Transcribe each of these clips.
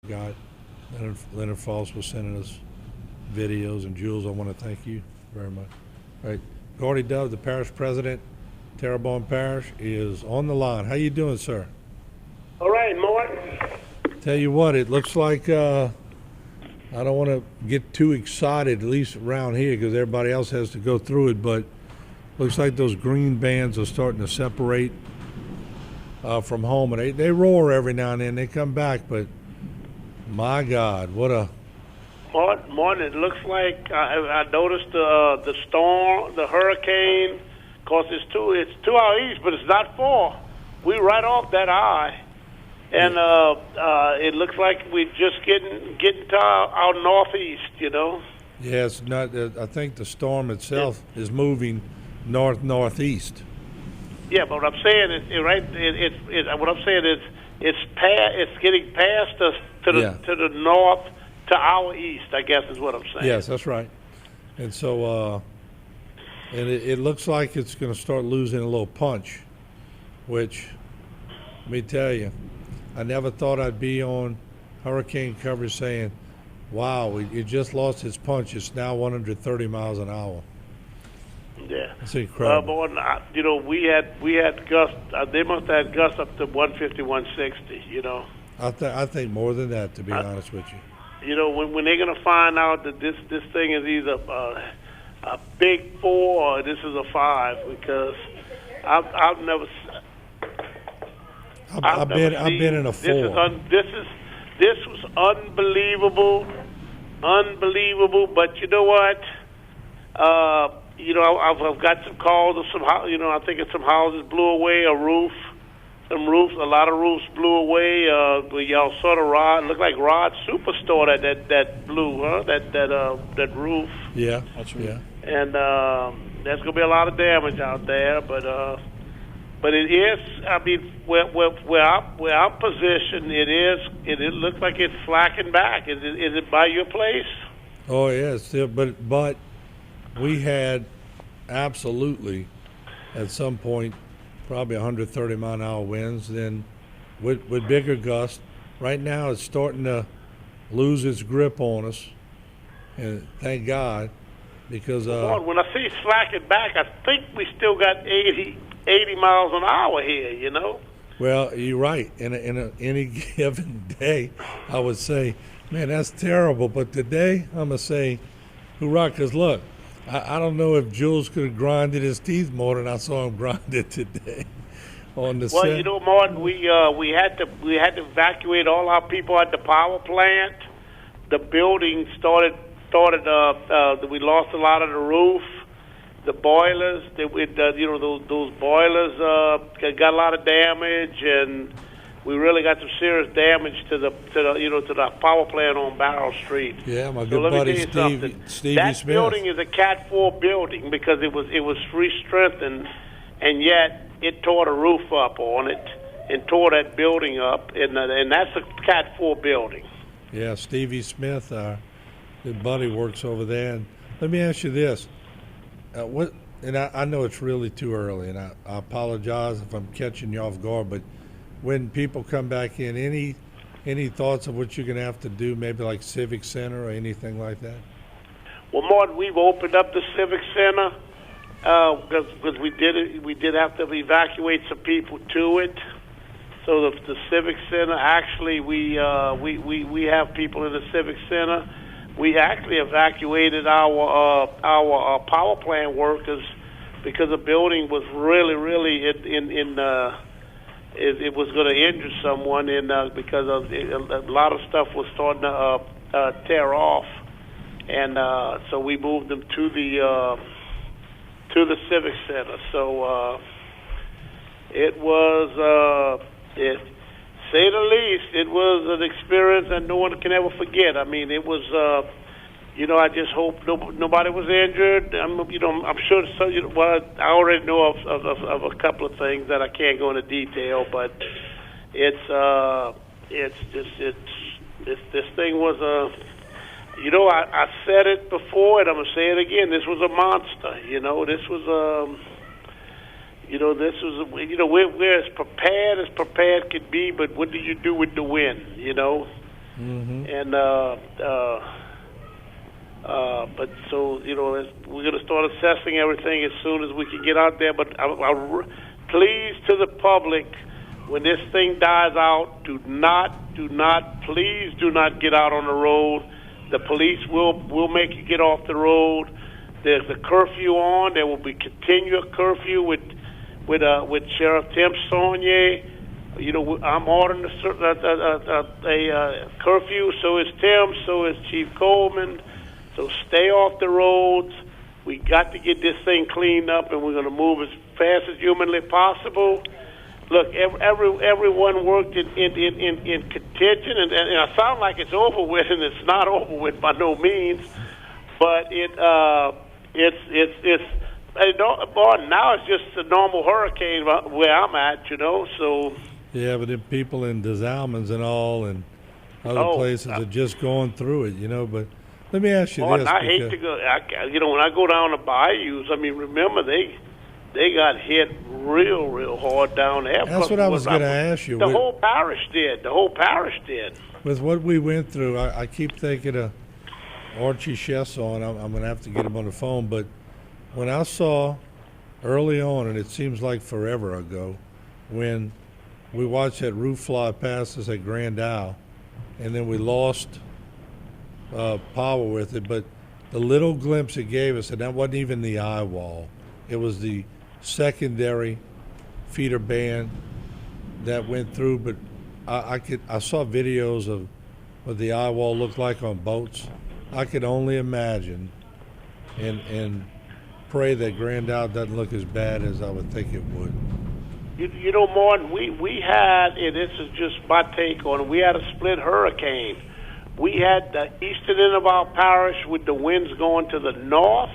God. Leonard Foss was sending us videos, and Jules, I want to thank you very much. All right, Gordy Dove, the parish president, Terrebonne Parish, is on the line. How you doing, sir? All right, Martin. Tell you what, it looks like I don't want to get too excited, at least around here, because everybody else has to go through it, but looks like those green bands are starting to separate from home, and they roar every now and then. They come back, but my God, what a... Martin, it looks like I noticed the storm, the hurricane. Of course, it's 2 hours east, but it's not far. We're right off that eye, and it looks like we're just getting to our northeast. You know. Yeah, it's not. I think the storm itself is moving northeast. Yeah, but what I'm saying is, what I'm saying is, it's getting past us to the north, to our east, I guess is what I'm saying. Yes, that's right. And so, and it looks like it's going to start losing a little punch, which, let me tell you, I never thought I'd be on hurricane coverage saying, wow, it just lost its punch. It's now 130 miles an hour. Yeah, it's incredible. We had gusts. They must have had gusts up to 150, 160. You know. I think more than that, to be honest with you. You know, when they're gonna find out that this thing is either a big 4 or this is a 5, because I've never. I've been in a 4. This was unbelievable. But you know what? I've got some calls of some. I think some houses blew away, a roof. Some roofs, a lot of roofs blew away. Y'all saw the Rod, looked like Rod Superstore that blew, huh? That roof. Yeah, that's right. Yeah. And there's gonna be a lot of damage out there, but it is. I mean, where our position, it looks like it's slacking back. Is it by your place? Oh yeah, still, but we had absolutely at some point probably 130 mile an hour winds. Then with bigger gusts. Right now it's starting to lose its grip on us, and thank God, because when I see slacking back, I think we still got 80 miles an hour here. You know. Well, you're right. In any given day, I would say, man, that's terrible. But today, I'm gonna say, hoorah! Because look, I don't know if Jules could have grinded his teeth more than I saw him grind it today on the set. Well, you know, Martin, we had to evacuate all our people at the power plant. The building started. We lost a lot of the roof, the boilers. Those boilers got a lot of damage, and we really got some serious damage to the power plant on Barrow Street. Yeah, my good buddy Stevie Smith. That building is a Cat 4 building because it was re-strengthened, and yet it tore the roof up on it and tore that building up, and that's a Cat 4 building. Yeah, Stevie Smith, our good buddy, works over there. And let me ask you this: I know it's really too early, and I apologize if I'm catching you off guard, but when people come back in, any thoughts of what you're going to have to do, maybe like Civic Center or anything like that? Well, Martin, we've opened up the Civic Center because we did have to evacuate some people to it. So the Civic Center, actually, we have people in the Civic Center. We actually evacuated our power plant workers because the building was really it was going to injure someone, because a lot of stuff was starting to tear off, and so we moved them to the Civic Center. So it was, say the least, it was an experience that no one can ever forget. I mean, it was. I just hope nobody was injured. I'm sure. I already know of a couple of things that I can't go into detail, but this thing was I said it before, and I'm gonna say it again. This was a monster. This was we're as prepared could be. But what do you do with the wind? And but so we're going to start assessing everything as soon as we can get out there. But please to the public, when this thing dies out, please do not get out on the road. The police will make you get off the road. There's a curfew on. There will be continual curfew with Sheriff Tim Saunier. I'm ordering a curfew. So is Tim. So is Chief Coleman. So stay off the roads. We got to get this thing cleaned up, and we're going to move as fast as humanly possible. Look, everyone worked in contention, and I sound like it's over with, and it's not over with by no means. But now it's just a normal hurricane where I'm at, So yeah, but then people in Des Allemands and all, and other places are just going through it, But let me ask you this. I hate to go. When I go down the bayous, remember they got hit real hard down there. That's what I was going to ask you. The whole parish did. With what we went through, I keep thinking of Archie Chesson. I'm going to have to get him on the phone. But when I saw early on, and it seems like forever ago, when we watched that roof fly past us at Grand Isle, and then we lost power with it. But the little glimpse it gave us, and that wasn't even the eye wall. It was the secondary feeder band that went through, but I saw videos of what the eye wall looked like on boats. I could only imagine and pray that Grand Isle doesn't look as bad as I would think it would. Martin, we had, and this is just my take on it, we had a split hurricane. We had the eastern end of our parish with the winds going to the north,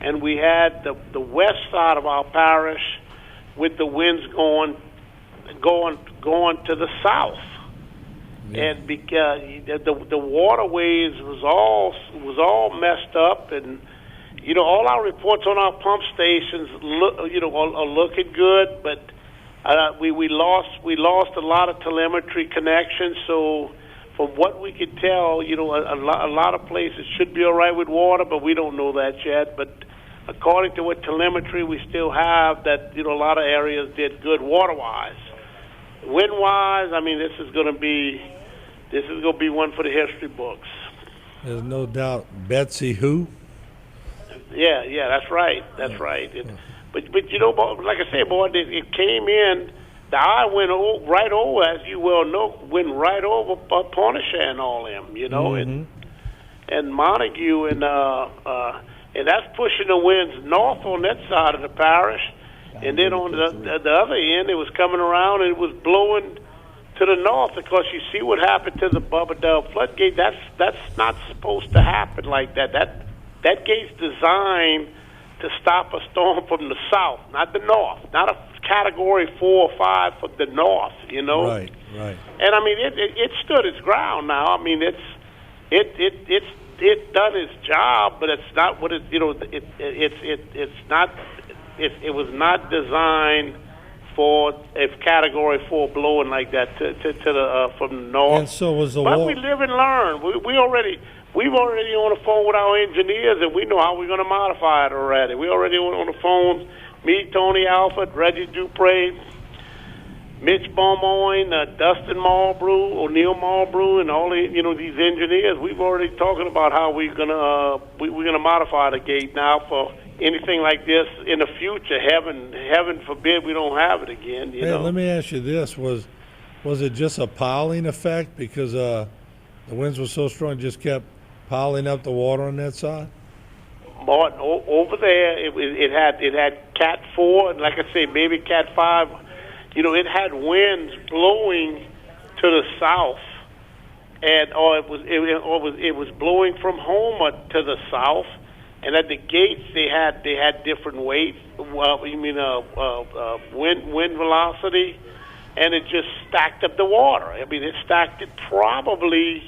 and we had the west side of our parish with the winds going to the south. Yeah. And because the waterways was all messed up, and all our reports on our pump stations are looking good, but we lost a lot of telemetry connections. So from what we could tell, a lot of places should be all right with water, but we don't know that yet. But according to what telemetry we still have, that a lot of areas did good water-wise. Wind-wise, this is going to be one for the history books. There's no doubt. Betsy who? Yeah, that's right. That's right. But like I said, boy, it came in. The eye went right over, as you well know, went right over Pontchartrain and all them, and Montague, and that's pushing the winds north on that side of the parish, and then on the other end, it was coming around and it was blowing to the north. Because you see what happened to the Bubba Dub floodgate. That's not supposed to happen like that. That gate's designed to stop a storm from the south, not the north, not a Category 4 or 5 from the north. Right. And it stood its ground now. It's done its job, but it's not what it was not designed for a Category 4 blowing like that to the from the north. And so was the But we live and learn. We've already on the phone with our engineers, and we know how we're going to modify it already. We already on the phone. Me, Tony Alford, Reggie Dupre, Mitch Beaumoyne, Dustin Marlbrew, O'Neill Marlbrew, and all these engineers. We've already talking about how we're gonna modify the gate now for anything like this in the future. Heaven forbid we don't have it again. Let me ask you this: was it just a piling effect because the winds were so strong, it just kept piling up the water on that side? Martin, over there, it had Cat 4, and like I say, maybe Cat 5. It had winds blowing to the south, and it was blowing from Homer to the south. And at the gates, they had different weights. Wind velocity, and it just stacked up the water. It stacked it probably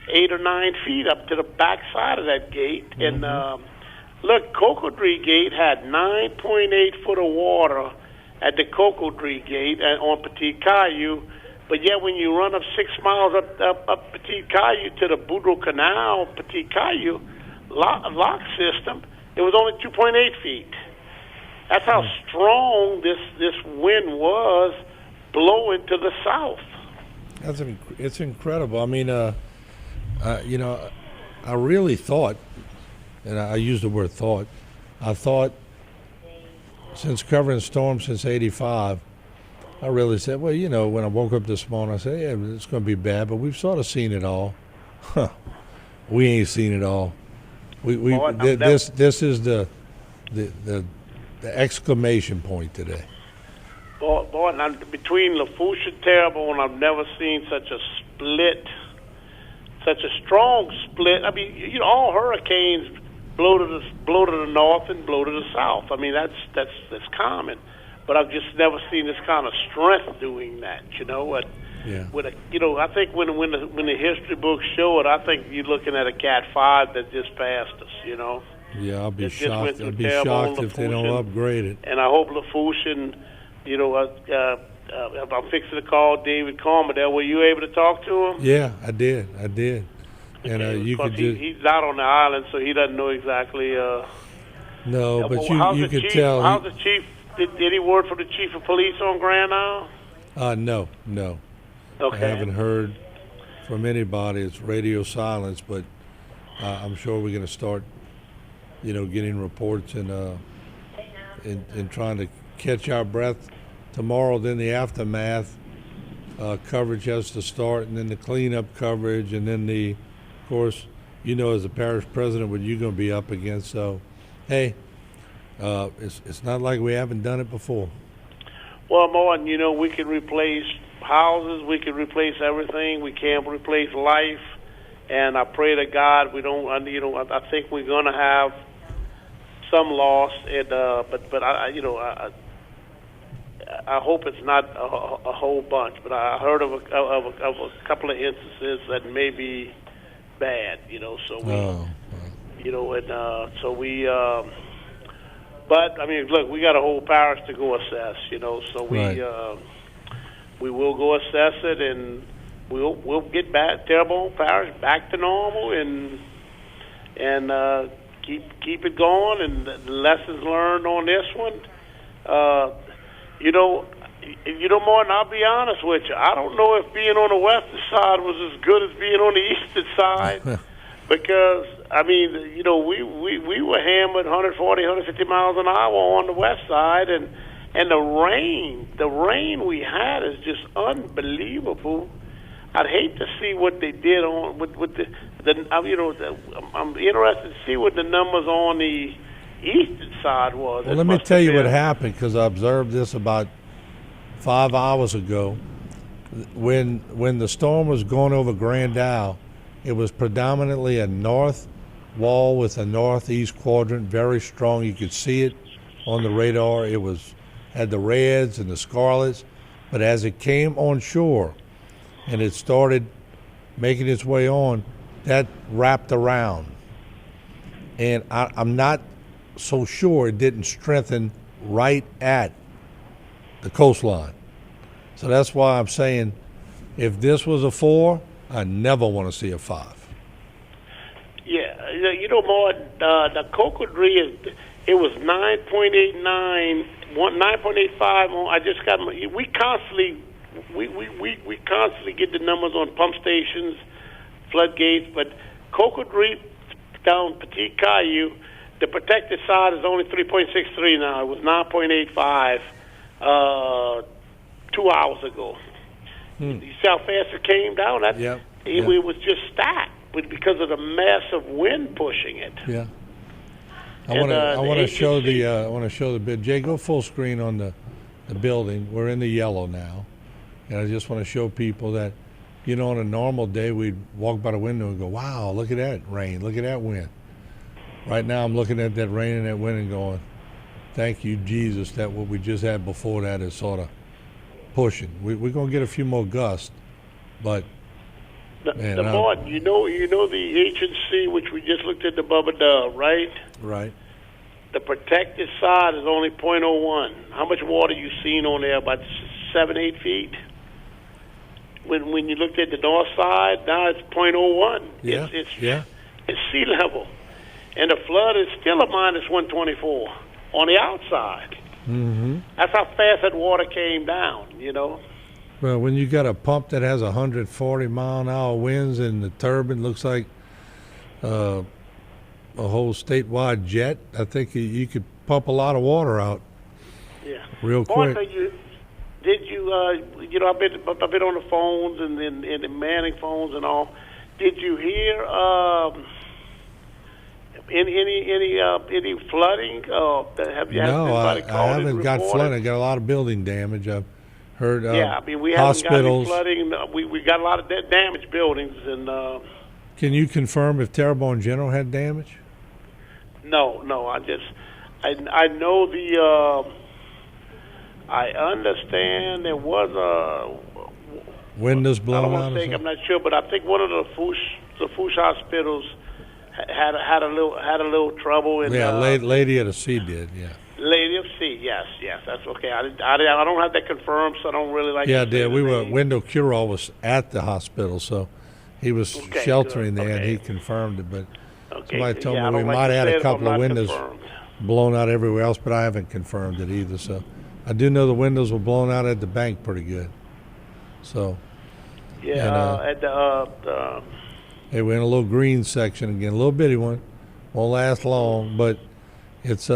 8 or 9 feet up to the back side of that gate. Mm-hmm. And look, Cocodrie Gate had 9.8 foot of water at the Cocodrie Gate on Petit Caillou. But yet, when you run up 6 miles up Petit Caillou to the Boudreaux Canal, Petit Caillou lock system, it was only 2.8 feet. That's how strong this wind was blowing to the south. It's incredible. I mean, you know, I really thought, and I use the word thought, I thought since covering storms since '85, I really said, well, you know, when I woke up this morning, I said, yeah, it's going to be bad, but we've sort of seen it all. Huh. We ain't seen it all. This is the exclamation point today. Boy, now, between Lafourche and Terrebonne, I've never seen such a split, such a strong split. I mean, you know, all hurricanes blow to the north and blow to the south. I mean, that's common. But I've just never seen this kind of strength doing that. You know, you know, I think when the history books show it, I think you're looking at a Cat 5 that just passed us. You know. Yeah, I'll be shocked. I'll be shocked if they don't upgrade it. And I hope Lafourche and, you know, I'm fixing to call David Carmodell. Were you able to talk to him? Yeah, I did. And you could just... He's out on the island, so he doesn't know exactly... no, but you could tell... How's the chief... Did any word from the chief of police on Grand Isle? No. Okay. I haven't heard from anybody. It's radio silence, but I'm sure we're going to start, you know, getting reports and trying to catch our breath tomorrow. Then the aftermath coverage has to start, and then the cleanup coverage, and then of course, you know, as a parish president, what you're going to be up against. So, hey, it's not like we haven't done it before. Well, Martin, you know, we can replace houses, we can replace everything. We can't replace life, and I pray to God we don't. You know, I think we're going to have some loss, and but I you know, I hope it's not a whole bunch. But I heard of a couple of instances that may be bad. You know, so we, you know, and so we. But I mean, look, we got a whole parish to go assess. You know, so we will go assess it, and we'll get back Terrebonne Parish back to normal, and keep it going, and the lessons learned on this one. You know, Martin, I'll be honest with you. I don't know if being on the western side was as good as being on the eastern side, because I mean, you know, we were hammered 140, 150 miles an hour on the west side, and the rain we had is just unbelievable. I'd hate to see what they did on with the you know, I'm interested to see what the numbers on the eastern side was. Well, let me tell you what happened, because I observed this about 5 hours ago. When the storm was going over Grand Isle, it was predominantly a north wall with a northeast quadrant, very strong. You could see it on the radar. It had the reds and the scarlets, but as it came on shore and it started making its way on, that wrapped around. And I'm not so sure it didn't strengthen right at the coastline. So that's why I'm saying if this was a 4, I never want to see a 5. Yeah, you know, more the Cocodrie it was 9.89, 9.85. I just got we constantly get the numbers on pump stations, floodgates, but Cocodrie down Petit Caillou, the protected side is only 3.63 now. It was 9.85 2 hours ago. You see how fast it came down? It was just stacked, because of the massive wind pushing it. Yeah. I want to show the bid. Jay, go full screen on the building. We're in the yellow now, and I just want to show people that, you know, on a normal day we'd walk by the window and go, "Wow, look at that rain! Look at that wind." Right now, I'm looking at that rain and that wind and going, "Thank you, Jesus, that what we just had before that is sort of pushing." We're going to get a few more gusts, but man, you know the H&C, which we just looked at the Bubba Dove, right? Right. The protected side is only 0.01. How much water you seen on there? About 7, 8 feet. when you looked at the north side, now it's .01. Yeah, It's sea level, and the flood is still a minus 124 on the outside. Mm-hmm. That's how fast that water came down. Well, when you got a pump that has 140-mile-an-hour winds and the turbine looks like a whole statewide jet, I think you could pump a lot of water out. Yeah. Real quick. Martha, I've been on the phones and the Manning phones and all. Did you hear any flooding? Have you No, I haven't got flooding. I got a lot of building damage. I've heard we hospitals. haven't got any flooding. We got a lot of damaged buildings. And can you confirm if Terrebonne General had damage? No. I know the. I understand there was a windows blown out. I don't want to say, I'm not sure, but I think one of the Fouche hospitals had a little trouble. And, Lady of the Sea did. Yeah. Lady of Sea, yes, that's okay. I don't have that confirmed, so I don't really like. Yeah, to say did. Wendell Curall was at the hospital, so he was sheltering there, and he confirmed it. But somebody told me we might have had a couple of windows blown out everywhere else, but I haven't confirmed it either. So I do know the windows were blown out at the bank pretty good. So at the hey, we're in a little green section again, a little bitty one, won't last long, but it's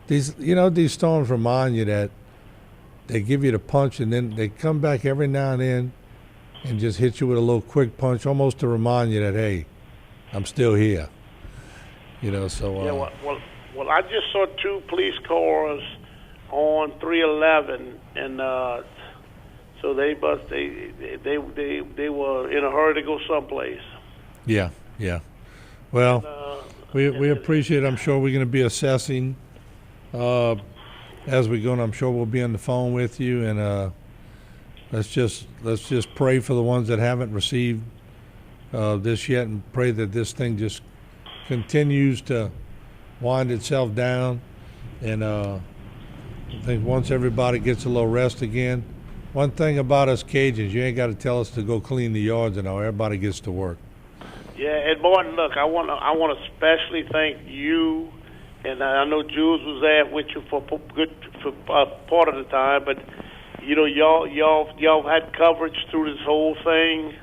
these storms remind you that they give you the punch and then they come back every now and then and just hit you with a little quick punch, almost to remind you that, hey, I'm still here. So well, I just saw 2 police cars on 311, and so they were in a hurry to go someplace. Yeah. Well, we appreciate it. I'm sure we're going to be assessing as we go, and I'm sure we'll be on the phone with you. And let's just pray for the ones that haven't received this yet, and pray that this thing just continues to wind itself down. And I think once everybody gets a little rest again, one thing about us Cajuns, you ain't got to tell us to go clean the yards and all. Everybody gets to work. Yeah, and Martin, look, I want to especially thank you, and I know Jules was there with you for part of the time, but y'all had coverage through this whole thing,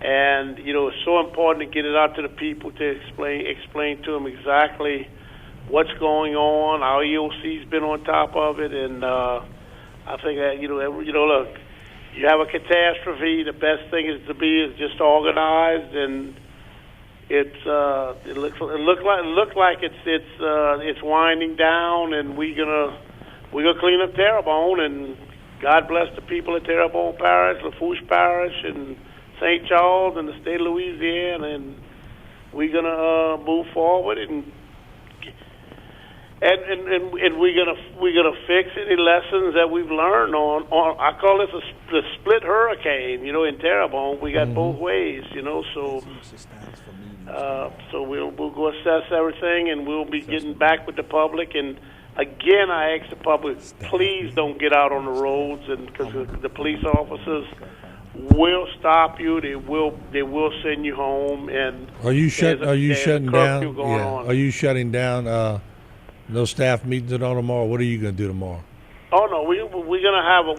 and it's so important to get it out to the people to explain to them exactly what's going on. Our EOC's been on top of it, and I think that look, you have a catastrophe. The best thing is just organized, and it looks like it's winding down, and we're gonna clean up Terrebonne, and God bless the people of Terrebonne Parish, Lafourche Parish, and St. Charles, and the state of Louisiana, and we're gonna move forward and we're gonna fix any lessons that we've learned on I call this the split hurricane. In Terrebonne we got both ways. So we'll go assess everything, and we'll be getting back with the public. And again, I ask the public, please don't get out on the roads, and because the police officers will stop you. They will send you home. And are you shutting down? On. Are you shutting down? No staff meetings at all tomorrow. What are you going to do tomorrow? Oh no, we're gonna have a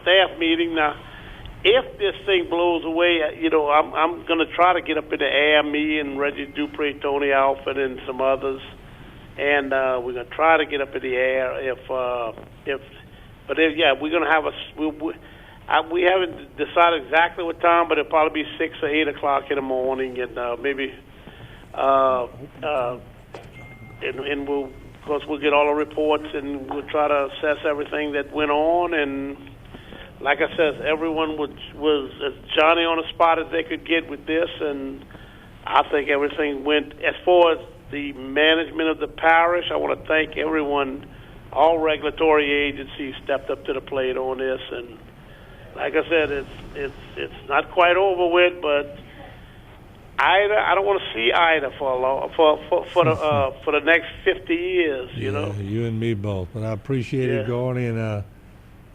staff meeting now. If this thing blows away, I'm gonna try to get up in the air, me and Reggie Dupree, Tony Alford, and some others, and we're gonna try to get up in the air. We're gonna have we haven't decided exactly what time, but it'll probably be 6 or 8 o'clock in the morning, and maybe. And we'll, of course, we'll get all the reports, and we'll try to assess everything that went on. And like I said, everyone was as Johnny on the spot as they could get with this, and I think everything went. As far as the management of the parish, I want to thank everyone. All regulatory agencies stepped up to the plate on this, and like I said, it's not quite over with, but. I don't want to see Ida for the next 50 years. You and me both. But I appreciate it, Gordon, and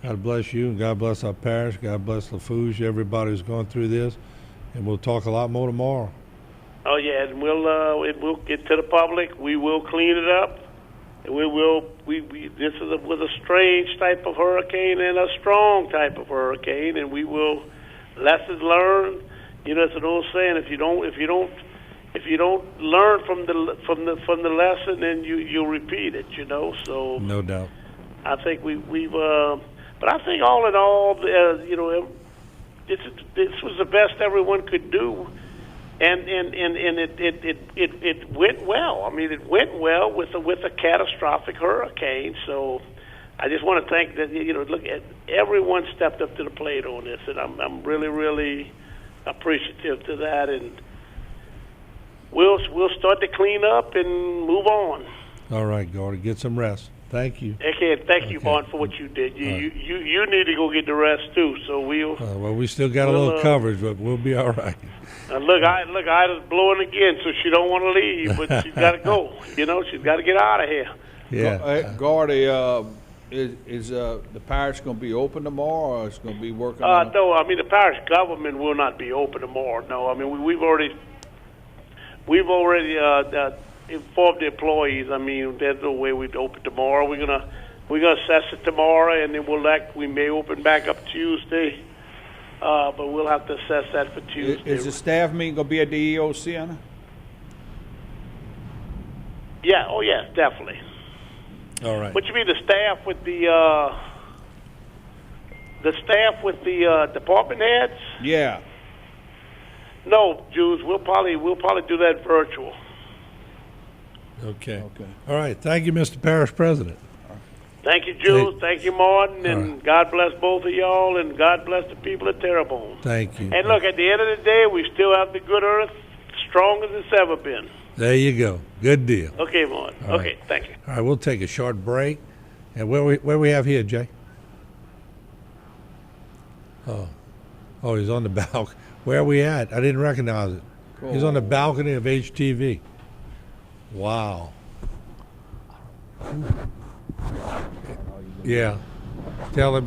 God bless you, and God bless our parish. God bless Lafourche, everybody who's going through this. And we'll talk a lot more tomorrow. Oh yeah, and we'll get to the public. We will clean it up, and this was a strange type of hurricane and a strong type of hurricane, and we will lessons learned. You know, it's an old saying: if you don't learn from the lesson, then you'll repeat it. You know, so No doubt. I think but I think all in all, you know, this was the best everyone could do. And it went well. I mean, it went well with a catastrophic hurricane. So I just want to thank that. You know, look at everyone stepped up to the plate on this, and I'm really appreciative to that. And we'll start to clean up and move on. All right, Gordy, get some rest. Thank you. Okay, thank you, Vaughn, for what you did. You need to go get the rest too. So well, we still got a little coverage, but we'll be all right. Look, Ida's blowing again, so she don't want to leave, but she's got to go. You know, she's got to get out of here. Yeah. Gordy, is the parish going to be open tomorrow, or is it going to be working? No, I mean the parish government will not be open tomorrow. No, I mean we've already informed the employees. I mean, there's no way we'd open tomorrow. We're gonna assess it tomorrow, and then we may open back up Tuesday. But we'll have to assess that for Tuesday. Is the staff meeting going to be at the EO Center? Yeah. Oh, yes, definitely. All right. What you mean, the staff with the department heads? Yeah. No, Jules. We'll probably do that virtual. Okay. All right. Thank you, Mr. Parish President. Thank you, Jules. Thank you, Martin. And God bless both of y'all, and God bless the people of Terrebonne. Thank you. And look, at the end of the day, we still have the good earth, strong as it's ever been. There you go. Good deal. Okay, Martin. Okay, thank you. All right, we'll take a short break. And where we have here, Jay? Oh, he's on the balcony. Where are we at? I didn't recognize it. Cool. He's on the balcony of HTV. Wow. Yeah. Tell him,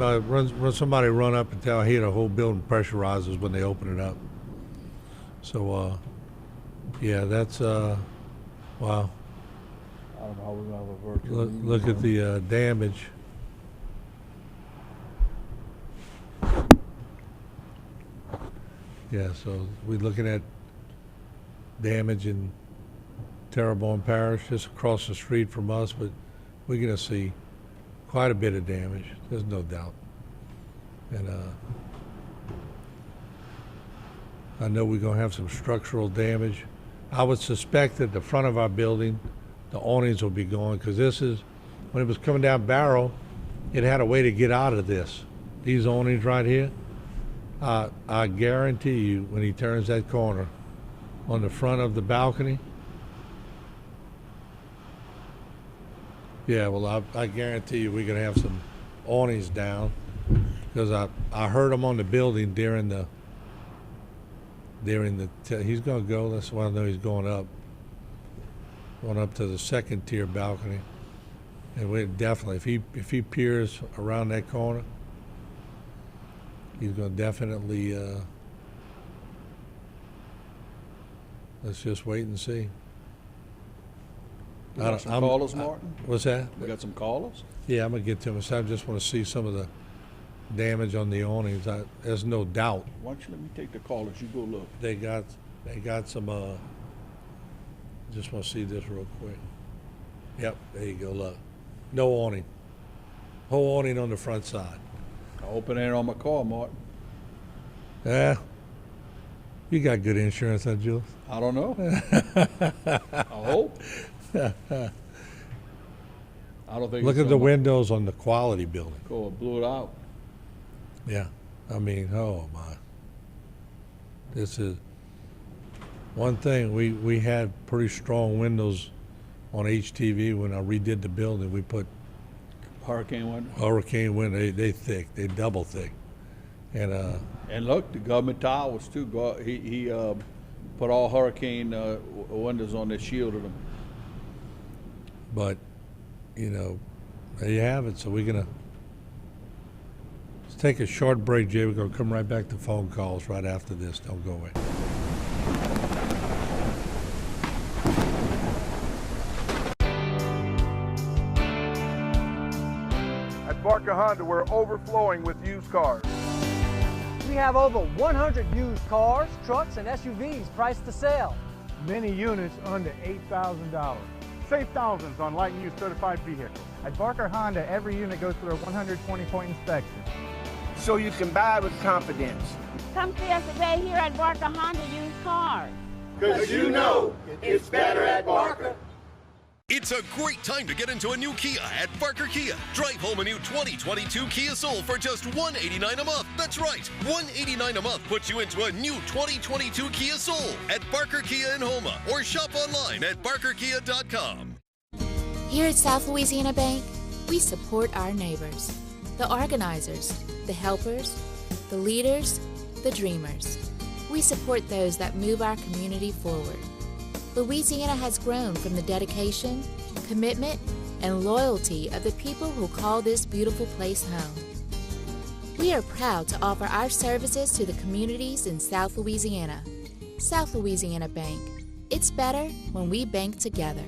somebody run up and tell him the whole building pressurizes when they open it up. So, yeah, that's, wow. I don't know how we're going to have a virtual Look at the damage. Yeah, so we're looking at damage in Terrebonne Parish, just across the street from us, but we're going to see quite a bit of damage. There's no doubt. And I know we're going to have some structural damage. I would suspect that the front of our building, the awnings will be gone, because this is, when it was coming down Barrow, it had a way to get out of this. These awnings right here, I guarantee you, when he turns that corner on the front of the balcony, yeah, well, I guarantee you we're going to have some awnings down, because I heard him on the building during the he's going to go. That's why I know he's going up to the second tier balcony, and we definitely, if he peers around that corner, he's going to definitely. Let's just wait and see. We got some callers, Martin? What's that? We got some callers? Yeah, I'm going to get to them. So I just want to see some of the damage on the awnings. There's no doubt. Why don't you let me take the callers? You go look. They got some, just want to see this real quick. Yep, there you go, look. No awning. Whole awning on the front side. I open it on my car, Martin. Yeah. You got good insurance, huh, Jules? I don't know. I hope. I don't think. Look at the windows on the Quality building. Cool, blew it out. Yeah, I mean, oh my. This is one thing. We had pretty strong windows on HTV when I redid the building. We put hurricane window. Hurricane window. They thick. They double thick. And look, the government towers too. He put all hurricane windows on. That shielded them. But, you know, there you have it. So we're gonna Let's take a short break, Jay. We're going to come right back to phone calls right after this. Don't go away. At Barker Honda, we're overflowing with used cars. We have over 100 used cars, trucks, and SUVs priced to sell. Many units under $8,000. Save thousands on light and used certified vehicles. At Barker Honda, every unit goes through a 120-point inspection. So you can buy with confidence. Come see us today here at Barker Honda Used Cars. Because you know it's better at Barker. It's a great time to get into a new Kia at Barker Kia. Drive home a new 2022 Kia Soul for just $189 a month. That's right, $189 a month puts you into a new 2022 Kia Soul at Barker Kia in Houma, or shop online at barkerkia.com. Here at South Louisiana Bank, we support our neighbors, the organizers, the helpers, the leaders, the dreamers. We support those that move our community forward. Louisiana has grown from the dedication, commitment, and loyalty of the people who call this beautiful place home. We are proud to offer our services to the communities in South Louisiana. South Louisiana Bank. It's better when we bank together.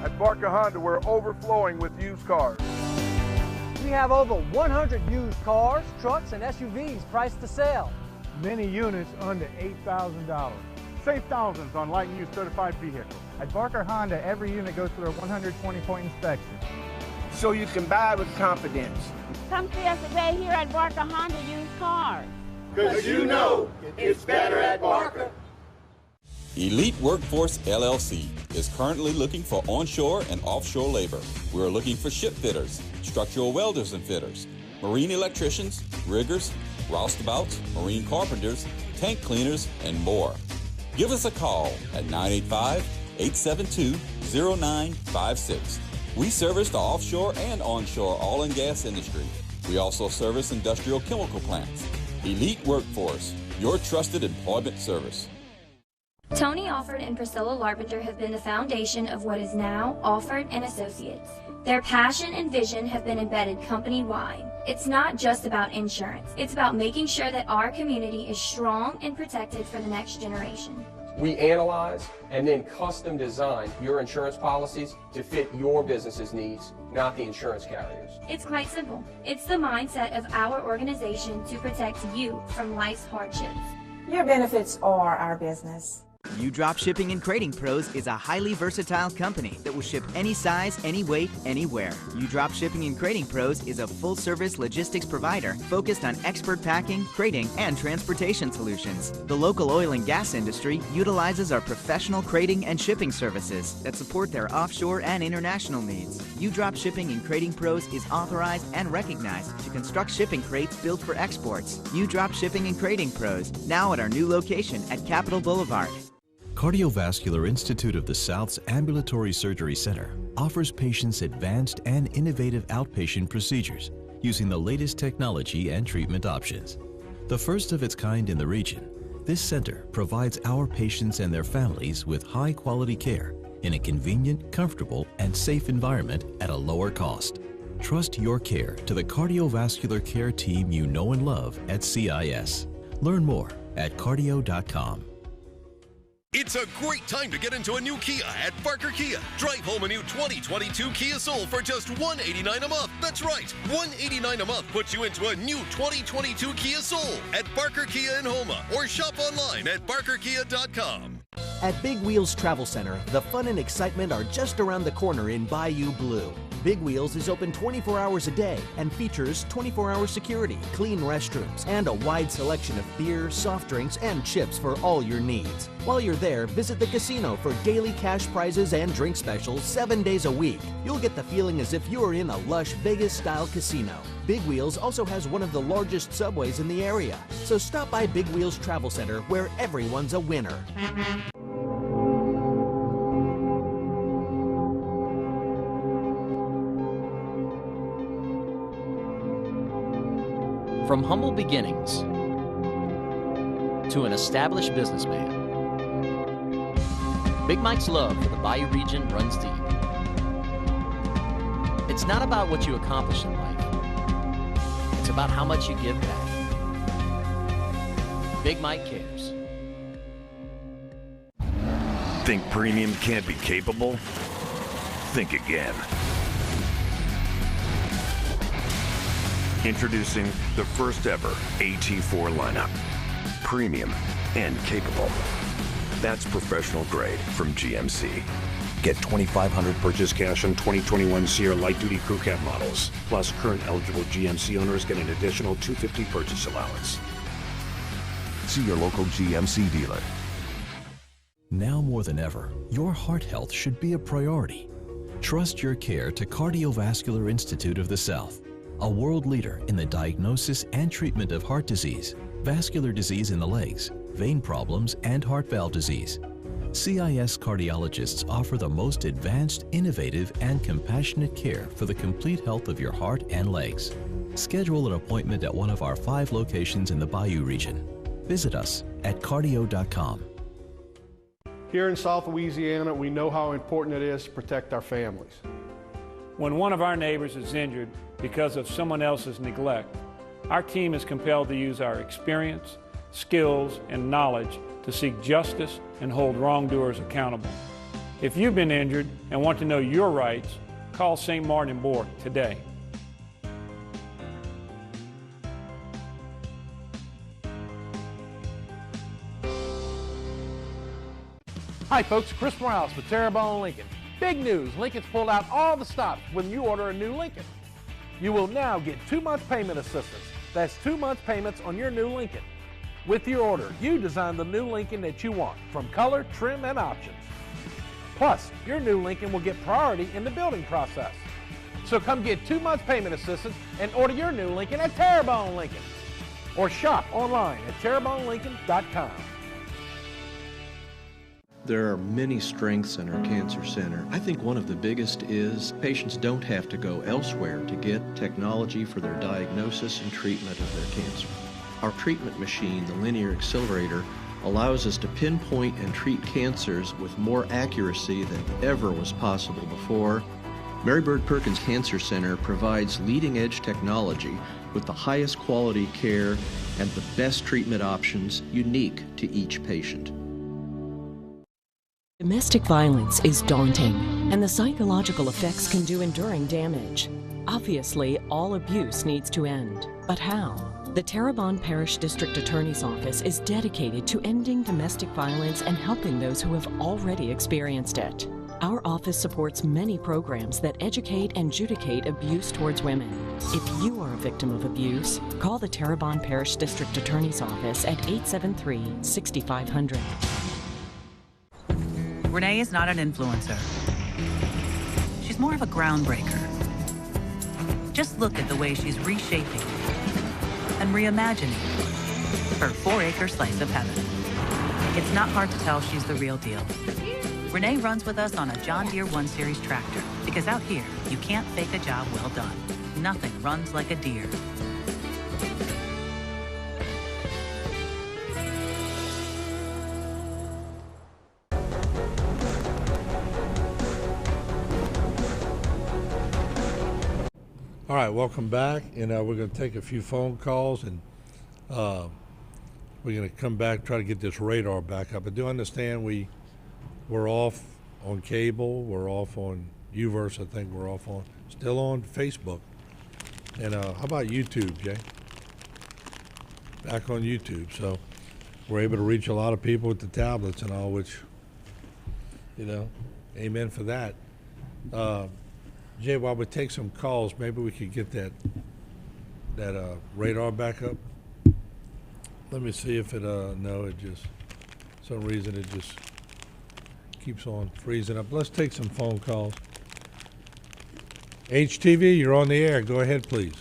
At Barker Honda, we're overflowing with used cars. We have over 100 used cars, trucks, and SUVs priced to sell. Many units under $8,000. Save thousands on light and used certified vehicles. At Barker Honda, every unit goes through a 120-point inspection. So you can buy with confidence. Come see us today here at Barker Honda Used Cars. Because you know it's better at Barker. Elite Workforce LLC is currently looking for onshore and offshore labor. We're looking for ship fitters, structural welders and fitters, marine electricians, riggers, roustabouts, marine carpenters, tank cleaners, and more. Give us a call at 985-872-0956. We service the offshore and onshore oil and gas industry. We also service industrial chemical plants. Elite Workforce, your trusted employment service. Tony Alford and Priscilla Larpenter have been the foundation of what is now Alford and Associates. Their passion and vision have been embedded company-wide. It's not just about insurance. It's about making sure that our community is strong and protected for the next generation. We analyze and then custom design your insurance policies to fit your business's needs, not the insurance carriers. It's quite simple. It's the mindset of our organization to protect you from life's hardships. Your benefits are our business. U-Drop Shipping and Crating Pros is a highly versatile company that will ship any size, any weight, anywhere. U-Drop Shipping and Crating Pros is a full-service logistics provider focused on expert packing, crating, and transportation solutions. The local oil and gas industry utilizes our professional crating and shipping services that support their offshore and international needs. U-Drop Shipping and Crating Pros is authorized and recognized to construct shipping crates built for exports. U-Drop Shipping and Crating Pros, now at our new location at Capitol Boulevard. Cardiovascular Institute of the South's Ambulatory Surgery Center offers patients advanced and innovative outpatient procedures using the latest technology and treatment options. The first of its kind in the region, this center provides our patients and their families with high-quality care in a convenient, comfortable, and safe environment at a lower cost. Trust your care to the cardiovascular care team you know and love at CIS. Learn more at cardio.com. It's a great time to get into a new Kia at Barker Kia. Drive home a new 2022 Kia Soul for just $189 a month. That's right, $189 a month puts you into a new 2022 Kia Soul at Barker Kia in Houma, or shop online at barkerkia.com. At Big Wheels Travel Center, the fun and excitement are just around the corner in Bayou Blue. Big Wheels is open 24 hours a day and features 24-hour security, clean restrooms, and a wide selection of beer, soft drinks, and chips for all your needs. While you're there, visit the casino for daily cash prizes and drink specials 7 days a week. You'll get the feeling as if you're in a lush Vegas-style casino. Big Wheels also has one of the largest subways in the area. So stop by Big Wheels Travel Center, where everyone's a winner. From humble beginnings to an established businessman, Big Mike's love for the Bayou region runs deep. It's not about what you accomplish in life. It's about how much you give back. Big Mike cares. Think premium can't be capable? Think again. Introducing the first ever AT4 lineup. Premium and capable. That's professional grade from GMC. Get $2,500 purchase cash on 2021 Sierra light-duty crew cab models. Plus, current eligible GMC owners get an additional $250 purchase allowance. See your local GMC dealer. Now more than ever, your heart health should be a priority. Trust your care to Cardiovascular Institute of the South, a world leader in the diagnosis and treatment of heart disease, vascular disease in the legs, vein problems, and heart valve disease. CIS cardiologists offer the most advanced, innovative, and compassionate care for the complete health of your heart and legs. Schedule an appointment at one of our 5 locations in the Bayou region. Visit us at cardio.com. Here in South Louisiana, we know how important it is to protect our families. When one of our neighbors is injured because of someone else's neglect, our team is compelled to use our experience, skills, and knowledge to seek justice and hold wrongdoers accountable. If you've been injured and want to know your rights, call St. Martin and Bourke today. Hi folks, Chris Morales with Terrebonne Lincoln. Big news, Lincoln's pulled out all the stops when you order a new Lincoln. You will now get 2-month payment assistance. That's 2 months payments on your new Lincoln. With your order, you design the new Lincoln that you want, from color, trim, and options. Plus, your new Lincoln will get priority in the building process. So come get 2 months payment assistance and order your new Lincoln at Terrebonne Lincoln. Or shop online at terrebonnelincoln.com. There are many strengths in our cancer center. I think one of the biggest is patients don't have to go elsewhere to get technology for their diagnosis and treatment of their cancer. Our treatment machine, the linear accelerator, allows us to pinpoint and treat cancers with more accuracy than ever was possible before. Mary Bird Perkins Cancer Center provides leading-edge technology with the highest quality care and the best treatment options unique to each patient. Domestic violence is daunting, and the psychological effects can do enduring damage. Obviously, all abuse needs to end. But how? The Terrebonne Parish District Attorney's Office is dedicated to ending domestic violence and helping those who have already experienced it. Our office supports many programs that educate and adjudicate abuse towards women. If you are a victim of abuse, call the Terrebonne Parish District Attorney's Office at 873-6500. Renee is not an influencer. She's more of a groundbreaker. Just look at the way she's reshaping and reimagining her 4-acre slice of heaven. It's not hard to tell she's the real deal. Renee runs with us on a John Deere 1 Series tractor because out here, you can't fake a job well done. Nothing runs like a Deere. All right, welcome back, and we're going to take a few phone calls, and we're going to come back, try to get this radar back up. I do understand we're off on cable, we're off on Uverse, I think we're off on, still on Facebook. And how about YouTube, Jay? Back on YouTube, so we're able to reach a lot of people with the tablets and all, which, you know, amen for that. Jay, while we take some calls, maybe we could get that radar back up. Let me see if it, no, it just, some reason it just keeps on freezing up. Let's take some phone calls. HTV, you're on the air. Go ahead, please.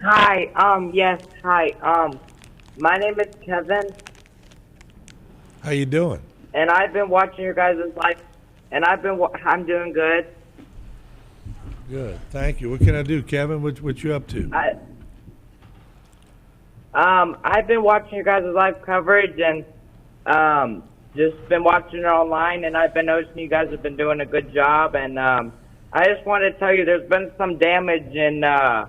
Hi, yes, hi. My name is Kevin. How you doing? And I've been watching your guys' live. And I'm doing good. Good, thank you. What can I do, Kevin? What you up to? I've been watching your guys' live coverage and just been watching it online, and I've been noticing you guys have been doing a good job. And I just wanted to tell you there's been some damage in a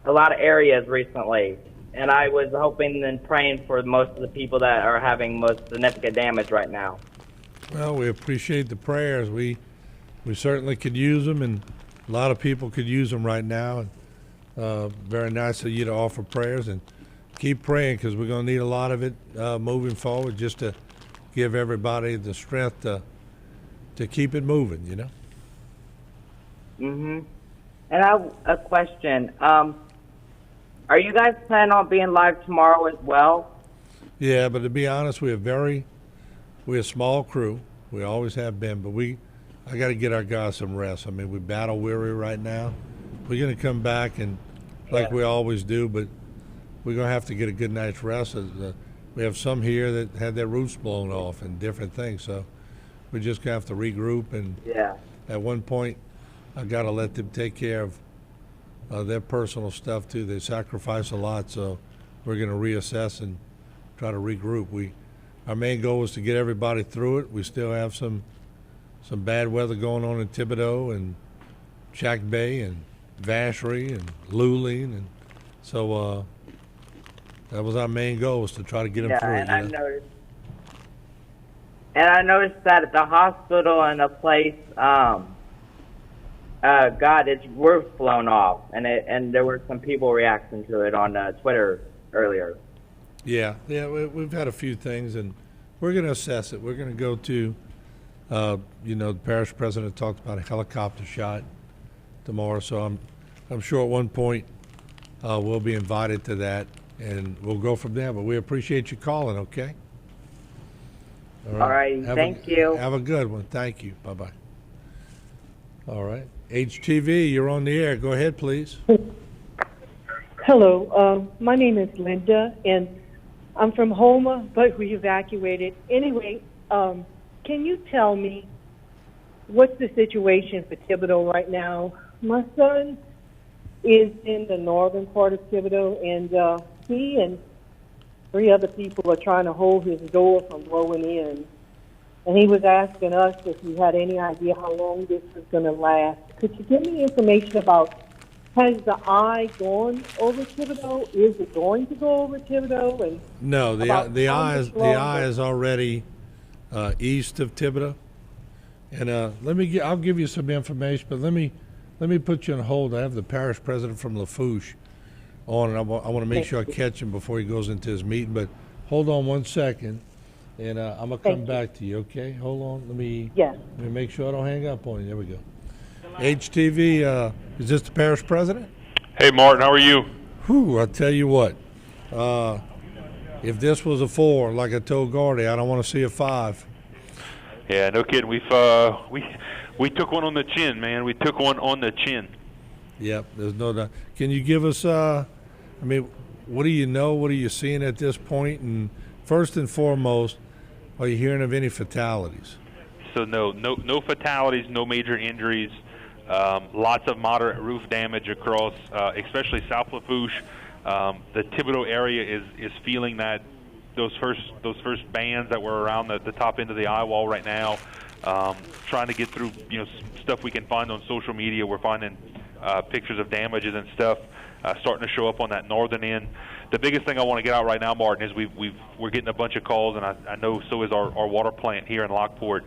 lot of areas recently, and I was hoping and praying for most of the people that are having most significant damage right now. Well, we appreciate the prayers. We certainly could use them, and a lot of people could use them right now. And very nice of you to offer prayers, and keep praying because we're going to need a lot of it moving forward, just to give everybody the strength to keep it moving, you know. And I have a question. Are you guys planning on being live tomorrow as well? Yeah, but to be honest, we're a small crew. We always have been, but I got to get our guys some rest. I mean, we're battle weary right now. We're going to come back and like we always do, but we're going to have to get a good night's rest. We have some here that had their roofs blown off and different things, so we're just going to have to regroup. And at one point, I got to let them take care of their personal stuff too. They sacrifice a lot, so we're going to reassess and try to regroup. Our main goal is to get everybody through it. We still have some bad weather going on in Thibodaux and Shack Bay and Vacherie and Luling, and so that was our main goal, was to try to get them through it. I noticed that at the hospital and the place, got its roof blown off, and there were some people reacting to it on Twitter earlier. Yeah, we've had a few things, and we're going to assess it. We're going to go to, the parish president talked about a helicopter shot tomorrow, so I'm sure at one point we'll be invited to that, and we'll go from there. But we appreciate you calling, okay? All right, thank you. Have a good one. Thank you. Bye-bye. All right. HTV, you're on the air. Go ahead, please. Hello. My name is Linda, and I'm from Houma, but we evacuated. Anyway, can you tell me what's the situation for Thibodaux right now? My son is in the northern part of Thibodaux, and he and 3 other people are trying to hold his door from blowing in. And he was asking us if we had any idea how long this was going to last. Could you give me information about, has the eye gone over Thibodaux? Is it going to go over Thibodaux? And no, the eye is already east of Thibodaux. And I'll give you some information, but let me put you on hold. I have the parish president from Lafourche on, and I want to make sure I catch him before he goes into his meeting. But hold on one second, and I'm gonna come back to you. Okay, hold on. Let me make sure I don't hang up on you. There we go. HTV, is this the parish president? Hey, Martin, how are you? Whew, I tell you what, if this was a 4, like I told Gordy, I don't want to see a 5. Yeah, no kidding. We took one on the chin, man. We took one on the chin. Yep, there's no doubt. Can you give us, what do you know? What are you seeing at this point? And first and foremost, are you hearing of any fatalities? So no fatalities, no major injuries. Lots of moderate roof damage across, especially South Lafourche. The Thibodaux area is feeling that those first bands that were around the top end of the eye wall right now. Trying to get through stuff we can find on social media. We're finding pictures of damages and stuff starting to show up on that northern end. The biggest thing I want to get out right now, Martin, is we're getting a bunch of calls, and I know so is our water plant here in Lockport.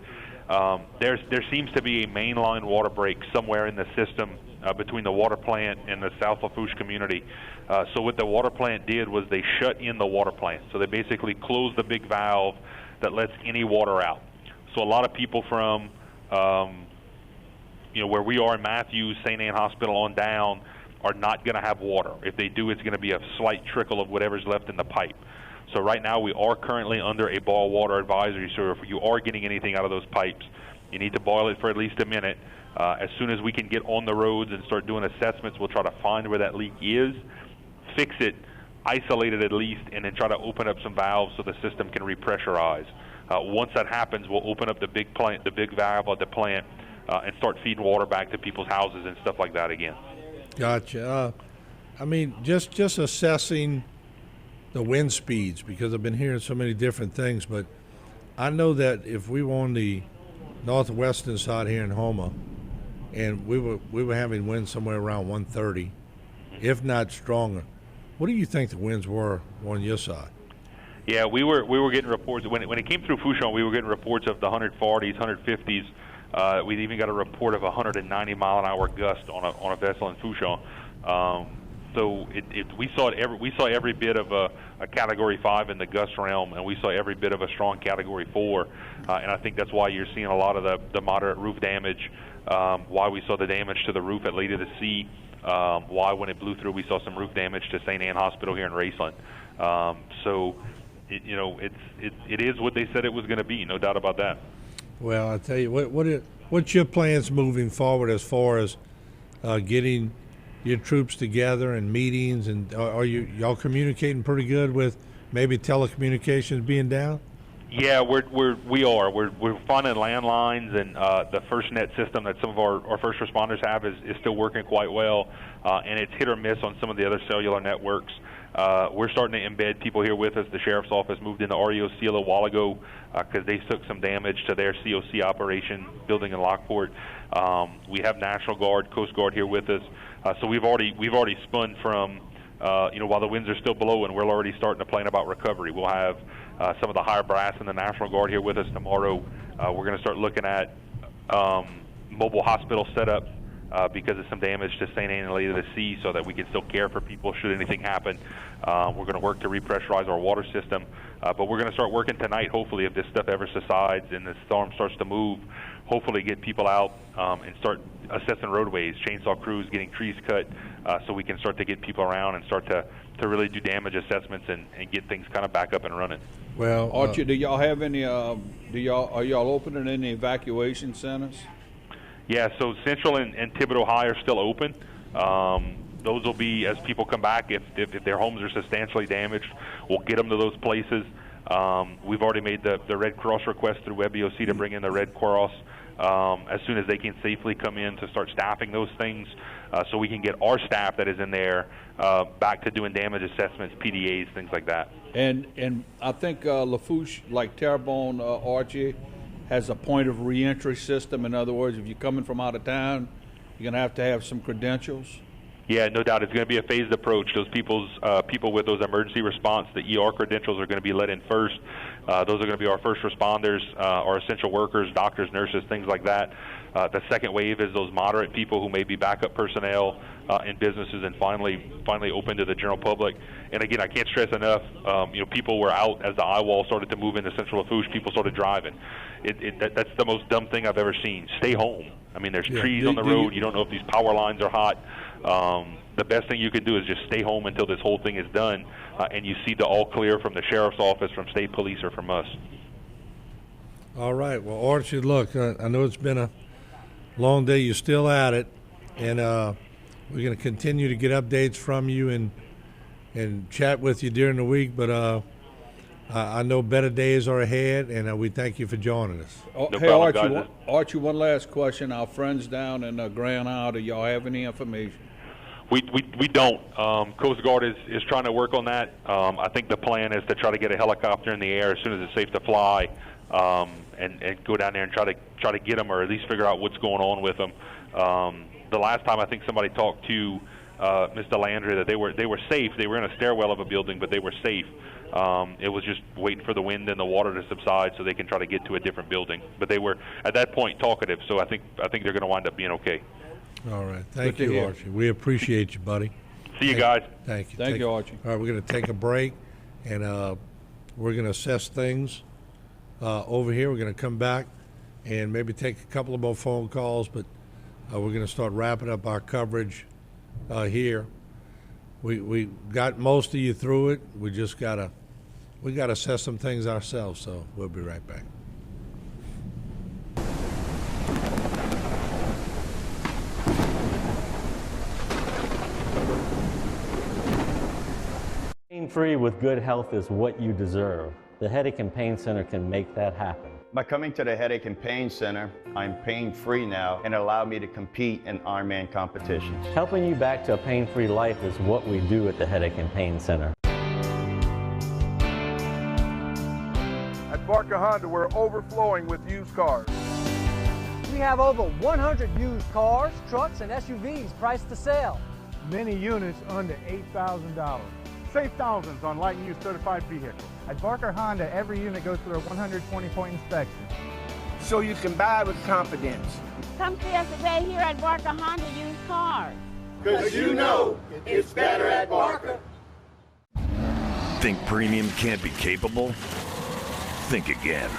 There seems to be a mainline water break somewhere in the system between the water plant and the South Lafourche community. So what the water plant did was they shut in the water plant. So they basically closed the big valve that lets any water out. So a lot of people from where we are in Matthews, St. Anne Hospital on down are not going to have water. If they do, it's going to be a slight trickle of whatever's left in the pipe. So right now we are currently under a boil water advisory, so if you are getting anything out of those pipes, you need to boil it for at least a minute. As soon as we can get on the roads and start doing assessments, we'll try to find where that leak is, fix it, isolate it at least, and then try to open up some valves so the system can repressurize. Once that happens, we'll open up the big valve of the plant and start feeding water back to people's houses and stuff like that again. Gotcha. Just assessing the wind speeds, because I've been hearing so many different things, but I know that if we were on the northwestern side here in Houma, and we were having winds somewhere around 130, if not stronger. What do you think the winds were on your side? Yeah, we were getting reports when it came through Fouchon. We were getting reports of the 140s, 150s. We even got a report of 190 mile an hour gust on a vessel in Fouchon. So we saw every bit of a Category 5 in the gust realm, and we saw every bit of a strong Category 4. And I think that's why you're seeing a lot of the moderate roof damage. Why we saw the damage to the roof at Lady of the Sea. Why when it blew through, we saw some roof damage to St. Anne Hospital here in Raceland. So. It is what they said it was going to be, no doubt about that. Well, I tell you, what's your plans moving forward as far as getting your troops together and meetings, and are y'all communicating pretty good with maybe telecommunications being down? Yeah, we are. We're finding landlines, and the FirstNet system that some of our first responders have is still working quite well, and it's hit or miss on some of the other cellular networks. We're starting to embed people here with us. The sheriff's office moved into REO Seal a while ago because they took some damage to their COC operation building in Lockport. We have National Guard, Coast Guard here with us. So we've already spun from while the winds are still blowing, we're already starting to plan about recovery. We'll have some of the higher brass and the National Guard here with us tomorrow. We're going to start looking at mobile hospital setup because of some damage to St. Anne and Lady of the Sea, so that we can still care for people should anything happen. We're going to work to repressurize our water system, but we're going to start working tonight, hopefully, if this stuff ever subsides and the storm starts to move, hopefully get people out and start assessing roadways, chainsaw crews, getting trees cut, so we can start to get people around and start to really do damage assessments and get things kind of back up and running. Well, Archie, do y'all have any, are y'all opening any evacuation centers? Yeah, so Central and Thibodeau High are still open. Those will be as people come back. If their homes are substantially damaged, we'll get them to those places. We've already made the Red Cross request through WebEOC to bring in the Red Cross as soon as they can safely come in to start staffing those things, so we can get our staff that is in there back to doing damage assessments, PDAs, things like that. And I think Lafourche, like Terrebonne, Archie, has a point of reentry system. In other words, if you're coming from out of town, you're going to have some credentials. Yeah, no doubt. It's going to be a phased approach. Those people with those emergency response, the ER credentials are going to be let in first. Those are going to be our first responders, our essential workers, doctors, nurses, things like that. The second wave is those moderate people who may be backup personnel in businesses, and finally open to the general public. And again, I can't stress enough, people were out as the eye wall started to move into Central Lafourche. People started driving. That's the most dumb thing I've ever seen. Stay home. I mean, there's trees on the road. You don't know if these power lines are hot. The best thing you can do is just stay home until this whole thing is done, and you see the all clear from the sheriff's office, from state police, or from us. All right. Well, Archie, look, I know it's been a long day. You're still at it, and we're going to continue to get updates from you and chat with you during the week. But I know better days are ahead, and we thank you for joining us. Hey, Archie, one last question. Our friends down in Grand Isle, do y'all have any information? We don't. Coast Guard is trying to work on that. I think the plan is to try to get a helicopter in the air as soon as it's safe to fly, and go down there and try to get them, or at least figure out what's going on with them. The last time I think somebody talked to Mr. Landry that they were safe. They were in a stairwell of a building, but they were safe. It was just waiting for the wind and the water to subside so they can try to get to a different building. But they were at that point talkative, so I think they're going to wind up being okay. All right. Thank you, Archie. We appreciate you, buddy. See you guys. Thank you. Thank you, Archie. All right, we're going to take a break, and we're going to assess things over here. We're going to come back and maybe take a couple of more phone calls, but we're going to start wrapping up our coverage here. We got most of you through it. We just got to assess some things ourselves, so we'll be right back. Pain-free with good health is what you deserve. The Headache and Pain Center can make that happen. By coming to the Headache and Pain Center, I'm pain-free now, and it allowed me to compete in Ironman competitions. Helping you back to a pain-free life is what we do at the Headache and Pain Center. At Barker Honda, we're overflowing with used cars. We have over 100 used cars, trucks, and SUVs priced to sell. Many units under $8,000. Save thousands on light and used certified vehicles. At Barker Honda, every unit goes through a 120-point inspection. So you can buy with confidence. Come see us today here at Barker Honda Used Cars. Because you know it's better at Barker. Think premium can't be capable? Think again.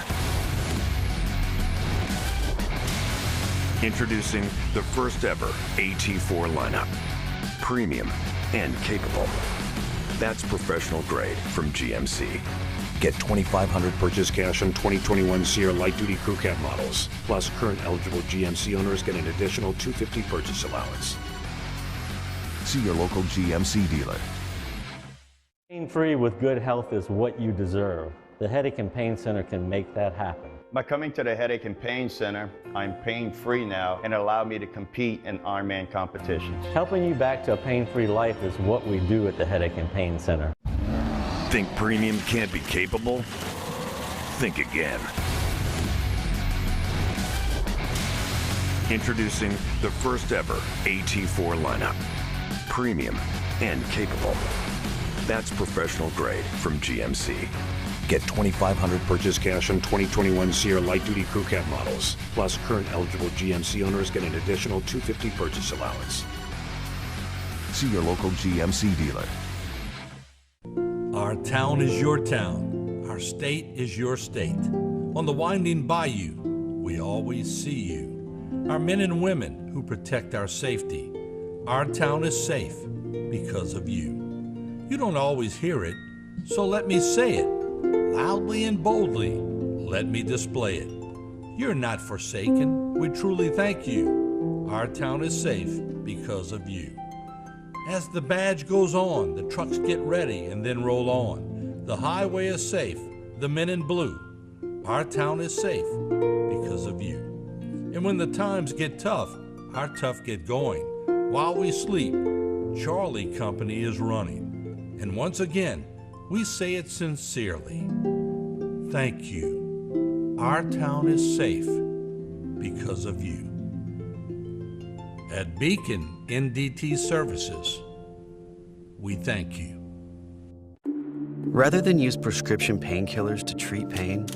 Introducing the first ever AT4 lineup. Premium and capable. That's professional grade from GMC. Get $2,500 purchase cash on 2021 Sierra light duty crew cab models. Plus, current eligible GMC owners get an additional $250 purchase allowance. See your local GMC dealer. Pain-free with good health is what you deserve. The Headache and Pain Center can make that happen. By coming to the Headache and Pain Center, I'm pain-free now and allow me to compete in Ironman competitions. Helping you back to a pain-free life is what we do at the Headache and Pain Center. Think premium can't be capable? Think again. Introducing the first ever AT4 lineup. Premium and capable. That's professional grade from GMC. Get $2,500 purchase cash on 2021 Sierra light duty crew cab models. Plus, current eligible GMC owners get an additional $250 purchase allowance. See your local GMC dealer. Our town is your town. Our state is your state. On the winding bayou, we always see you. Our men and women who protect our safety. Our town is safe because of you. You don't always hear it, so let me say it. Loudly and boldly, let me display it. You're not forsaken. We truly thank you. Our town is safe because of you. As the badge goes on, the trucks get ready and then roll on. The highway is safe, the men in blue. Our town is safe because of you. And when the times get tough, our tough get going. While we sleep, Charlie Company is running. And once again, we say it sincerely. Thank you. Our town is safe because of you. At Beacon NDT Services, we thank you. Rather than use prescription painkillers to treat pain,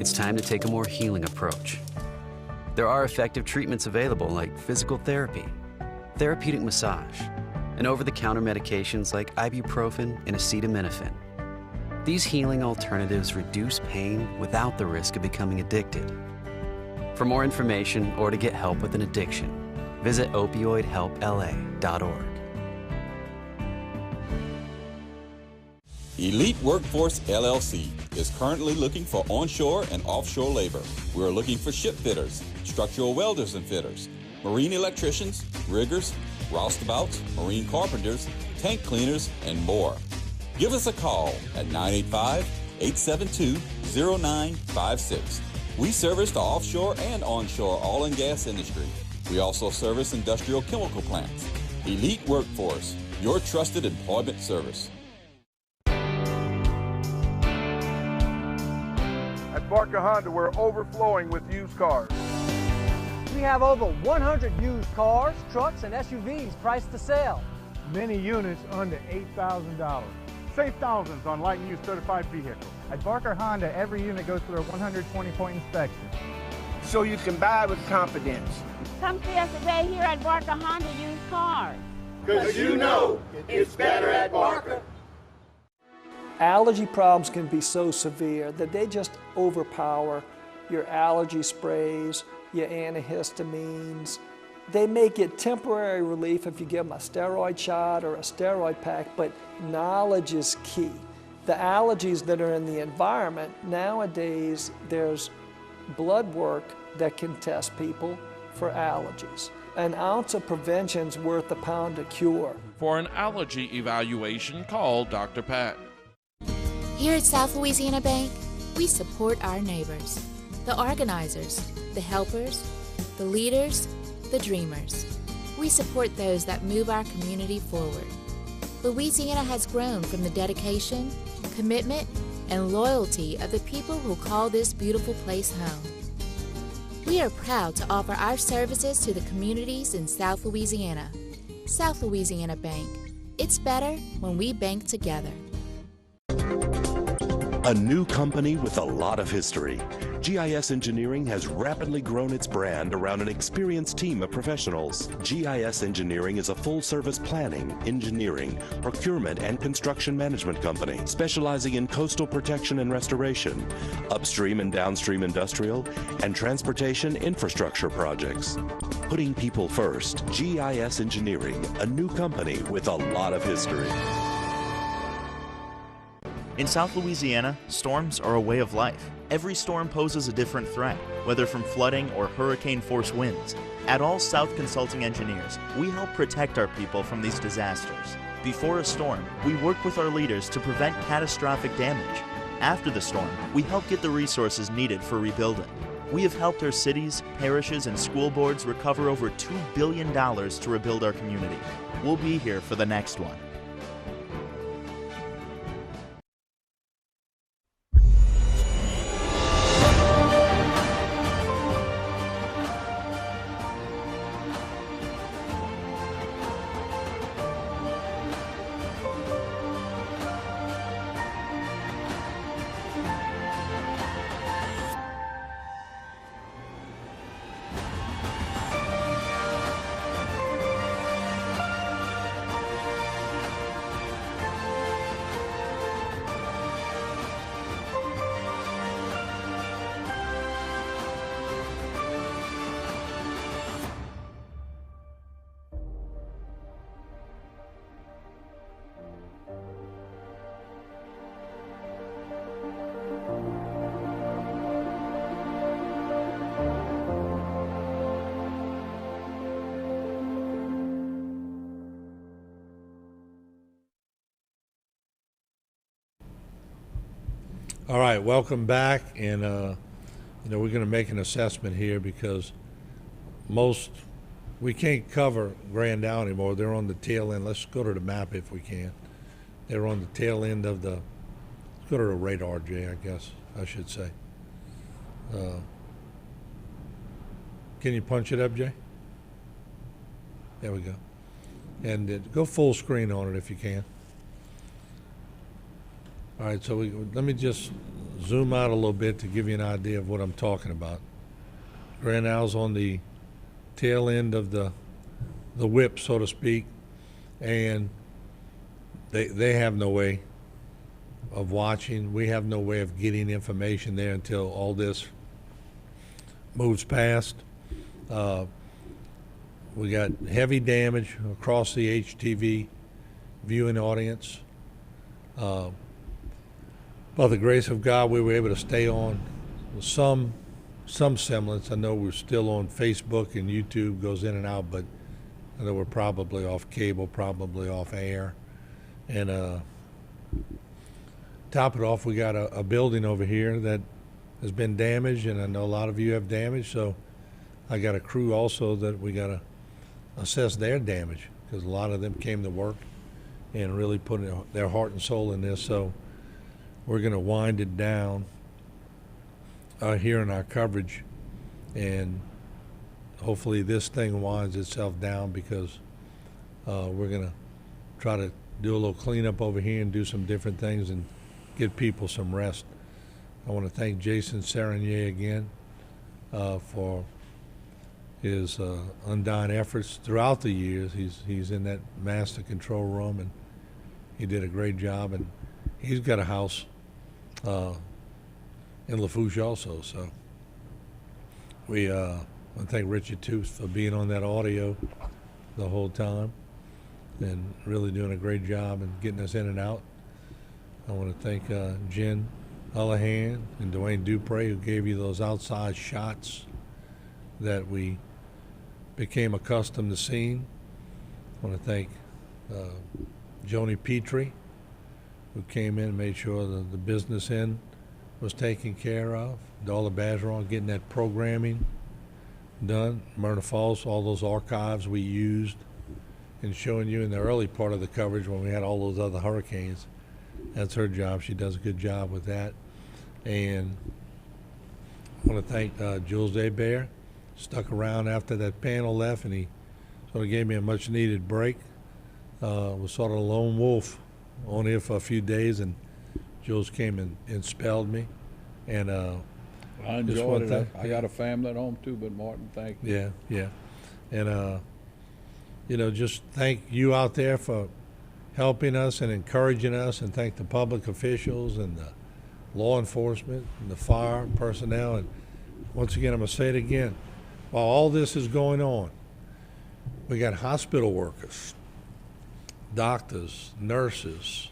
it's time to take a more healing approach. There are effective treatments available like physical therapy, therapeutic massage, and over-the-counter medications like ibuprofen and acetaminophen. These healing alternatives reduce pain without the risk of becoming addicted. For more information or to get help with an addiction, visit opioidhelpla.org. Elite Workforce LLC is currently looking for onshore and offshore labor. We are looking for ship fitters, structural welders and fitters, marine electricians, riggers, roustabouts, marine carpenters, tank cleaners, and more. Give us a call at 985-872-0956. We service the offshore and onshore oil and gas industry. We also service industrial chemical plants. Elite Workforce, your trusted employment service. At Barker Honda, we're overflowing with used cars. We have over 100 used cars, trucks, and SUVs priced to sell. Many units under $8,000. Save thousands on light and used certified vehicles. At Barker Honda, every unit goes through a 120-point inspection. So you can buy with confidence. Come see us today here at Barker Honda Used Cars. Because you know it's better at Barker. Allergy problems can be so severe that they just overpower your allergy sprays, your antihistamines. They may get temporary relief if you give them a steroid shot or a steroid pack, but knowledge is key. The allergies that are in the environment, nowadays there's blood work that can test people for allergies. An ounce of prevention's worth a pound of cure. For an allergy evaluation, call Dr. Pat. Here at South Louisiana Bank, we support our neighbors, the organizers, the helpers, the leaders, the dreamers. We support those that move our community forward. Louisiana has grown from the dedication, commitment, and loyalty of the people who call this beautiful place home. We are proud to offer our services to the communities in South Louisiana. South Louisiana Bank. It's better when we bank together. A new company with a lot of history. GIS Engineering has rapidly grown its brand around an experienced team of professionals. GIS Engineering is a full-service planning, engineering, procurement, and construction management company specializing in coastal protection and restoration, upstream and downstream industrial, and transportation infrastructure projects. Putting people first, GIS Engineering, a new company with a lot of history. In South Louisiana, storms are a way of life. Every storm poses a different threat, whether from flooding or hurricane-force winds. At All South Consulting Engineers, we help protect our people from these disasters. Before a storm, we work with our leaders to prevent catastrophic damage. After the storm, we help get the resources needed for rebuilding. We have helped our cities, parishes, and school boards recover over $2 billion to rebuild our community. We'll be here for the next one. All right, welcome back, and we're going to make an assessment here because we can't cover Grand Isle anymore. They're on the tail end. Let's go to the map if we can. They're on the tail end of let's go to the radar, Jay, I guess I should say. Can you punch it up, Jay? There we go. And go full screen on it if you can. All right, so let me just zoom out a little bit to give you an idea of what I'm talking about. Grand Isle's on the tail end of the whip, so to speak, and they have no way of watching. We have no way of getting information there until all this moves past. We got heavy damage across the HTV viewing audience. By the grace of God, we were able to stay on some semblance. I know we're still on Facebook and YouTube, goes in and out, but I know we're probably off cable, probably off air. And top it off, we got a building over here that has been damaged, and I know a lot of you have damage, so I got a crew also that we got to assess their damage because a lot of them came to work and really put their heart and soul in this. So we're going to wind it down here in our coverage, and hopefully this thing winds itself down because we're going to try to do a little cleanup over here and do some different things and give people some rest. I want to thank Jason Serenier again for his undying efforts throughout the years. He's in that master control room, and he did a great job, and he's got a house in Lafourche also. So we I thank Richard Tooth for being on that audio the whole time and really doing a great job and getting us in and out. I want to thank Jen Hullahan and Dwayne Dupre, who gave you those outside shots that we became accustomed to seeing. I want to thank Joni Petrie, who came in and made sure that the business end was taken care of. Darla Bazeron getting that programming done. Myrna Falls, all those archives we used and showing you in the early part of the coverage when we had all those other hurricanes. That's her job. She does a good job with that. And want to thank Jules Desbear. Stuck around after that panel left, and he sort of gave me a much-needed break. Was sort of a lone wolf on here for a few days, and Jules came and spelled me. And I enjoyed it. I got a family at home too, but Martin, thank you. Yeah. And, just thank you out there for helping us and encouraging us, and thank the public officials and the law enforcement and the fire personnel. And once again, I'm going to say it again. While all this is going on, we got hospital workers, doctors, nurses,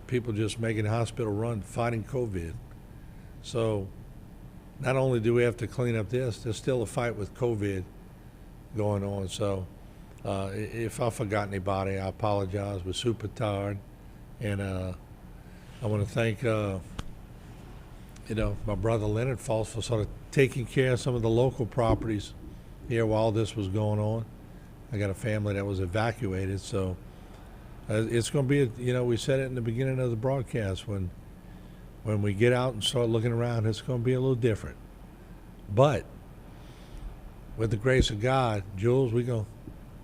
people just making the hospital run, fighting COVID. So not only do we have to clean up this, there's still a fight with COVID going on. So if I forgot anybody, I apologize. We're super tired. And I want to thank, my brother Leonard Falls for sort of taking care of some of the local properties here while this was going on. I got a family that was evacuated, so it's going to be, we said it in the beginning of the broadcast, when we get out and start looking around, it's going to be a little different. But with the grace of God, Jules, we're going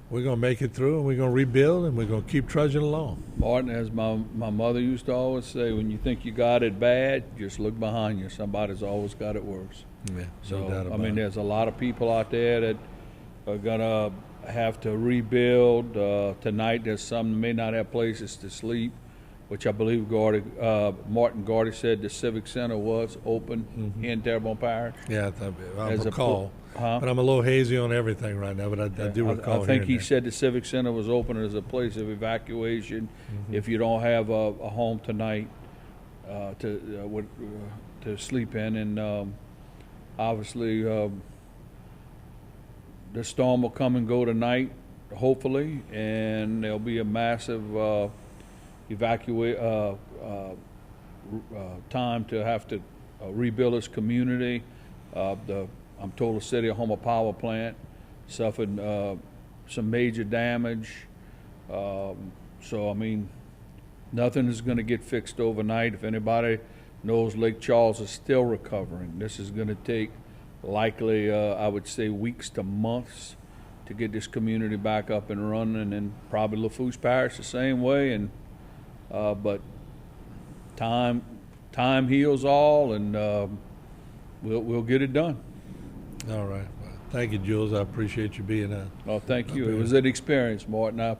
to make it through, and we're going to rebuild, and we're going to keep trudging along. Martin, as my mother used to always say, when you think you got it bad, just look behind you. Somebody's always got it worse. Yeah, so, no doubt about it. there's a lot of people out there that are going to have to rebuild. Tonight, there's some that may not have places to sleep, which I believe Martin Gardy said the Civic Center was open in Terrebonne Parish. Yeah, I recall. But I'm a little hazy on everything right now, but I do recall. I think he said the Civic Center was open as a place of evacuation if you don't have a home tonight to sleep in. And obviously, the storm will come and go tonight, hopefully, and there'll be a massive time to have to rebuild this community. I'm told the city of Houma power plant suffered some major damage. Nothing is going to get fixed overnight. If anybody knows, Lake Charles is still recovering. This is going to take likely, I would say, weeks to months to get this community back up and running, and probably Lafourche Parish the same way. And but time heals all, and we'll get it done. All right. Well, thank you, Jules. I appreciate you being on. Oh, thank you. It was an experience, Martin. I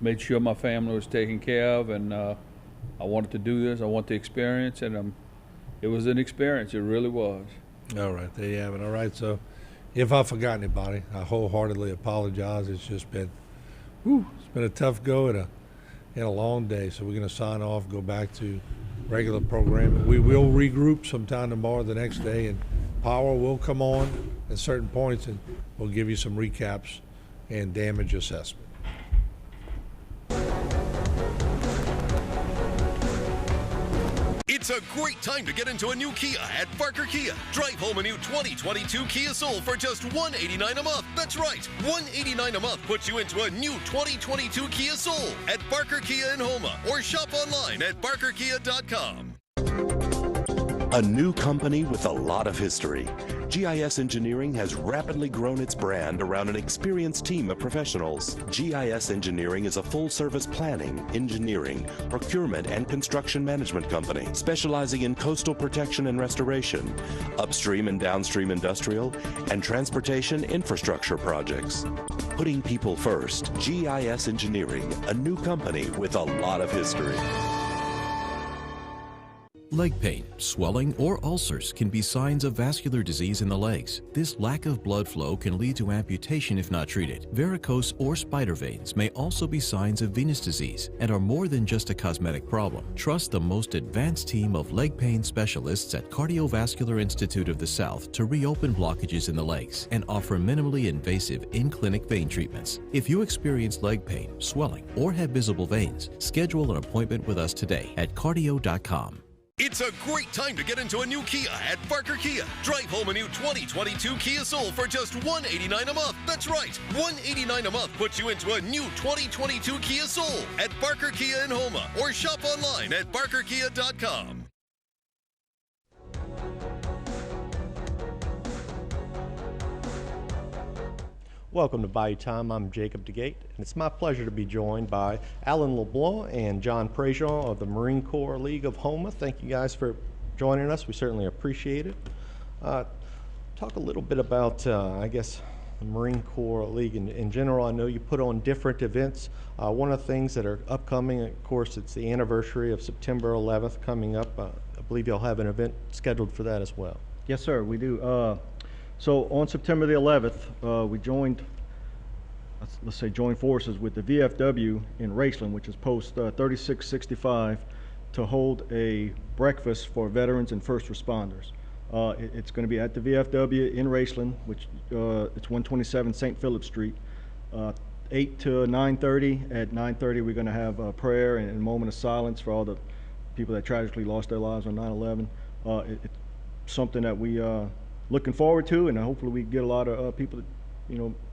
made sure my family was taken care of, and I wanted to do this. I want the experience, and it was an experience. It really was. All right. There you have it. All right. So if I forgot anybody, I wholeheartedly apologize. It's just been, it's been a tough go and a long day. So we're going to sign off, go back to regular programming. We will regroup sometime tomorrow, the next day, and power will come on at certain points, and we'll give you some recaps and damage assessment. It's a great time to get into a new Kia at Barker Kia. Drive home a new 2022 Kia Soul for just $189 a month. That's right, $189 a month puts you into a new 2022 Kia Soul at Barker Kia in Houma, or shop online at barkerkia.com. A new company with a lot of history. GIS Engineering has rapidly grown its brand around an experienced team of professionals. GIS Engineering is a full-service planning, engineering, procurement, and construction management company specializing in coastal protection and restoration, upstream and downstream industrial, and transportation infrastructure projects. Putting people first, GIS Engineering, a new company with a lot of history. Leg pain, swelling, or ulcers can be signs of vascular disease in the legs. This lack of blood flow can lead to amputation if not treated. Varicose or spider veins may also be signs of venous disease and are more than just a cosmetic problem. Trust the most advanced team of leg pain specialists at Cardiovascular Institute of the South to reopen blockages in the legs and offer minimally invasive in-clinic vein treatments. If you experience leg pain, swelling, or have visible veins, schedule an appointment with us today at cardio.com. It's a great time to get into a new Kia at Barker Kia. Drive home a new 2022 Kia Soul for just $189 a month. That's right, $189 a month puts you into a new 2022 Kia Soul at Barker Kia in Houma, or shop online at barkerkia.com. Welcome to Bayou Time. I'm Jacob DeGate, and it's my pleasure to be joined by Alan LeBlanc and John Prejean of the Marine Corps League of Houma. Thank you guys for joining us. We certainly appreciate it. Talk a little bit about, I guess, the Marine Corps League in general. I know you put on different events. One of the things that are upcoming, of course, it's the anniversary of September 11th coming up. I believe you'll have an event scheduled for that as well. Yes, sir, we do. So on September the 11th, we joined, let's say joined forces with the VFW in Raceland, which is post 3665, to hold a breakfast for veterans and first responders. It's going to be at the VFW in Raceland, which it's 127 St. Philip Street, 8 to 9:30. At 9:30, we're going to have a prayer and a moment of silence for all the people that tragically lost their lives on 9/11. It's something that we looking forward to, and hopefully we get a lot of people,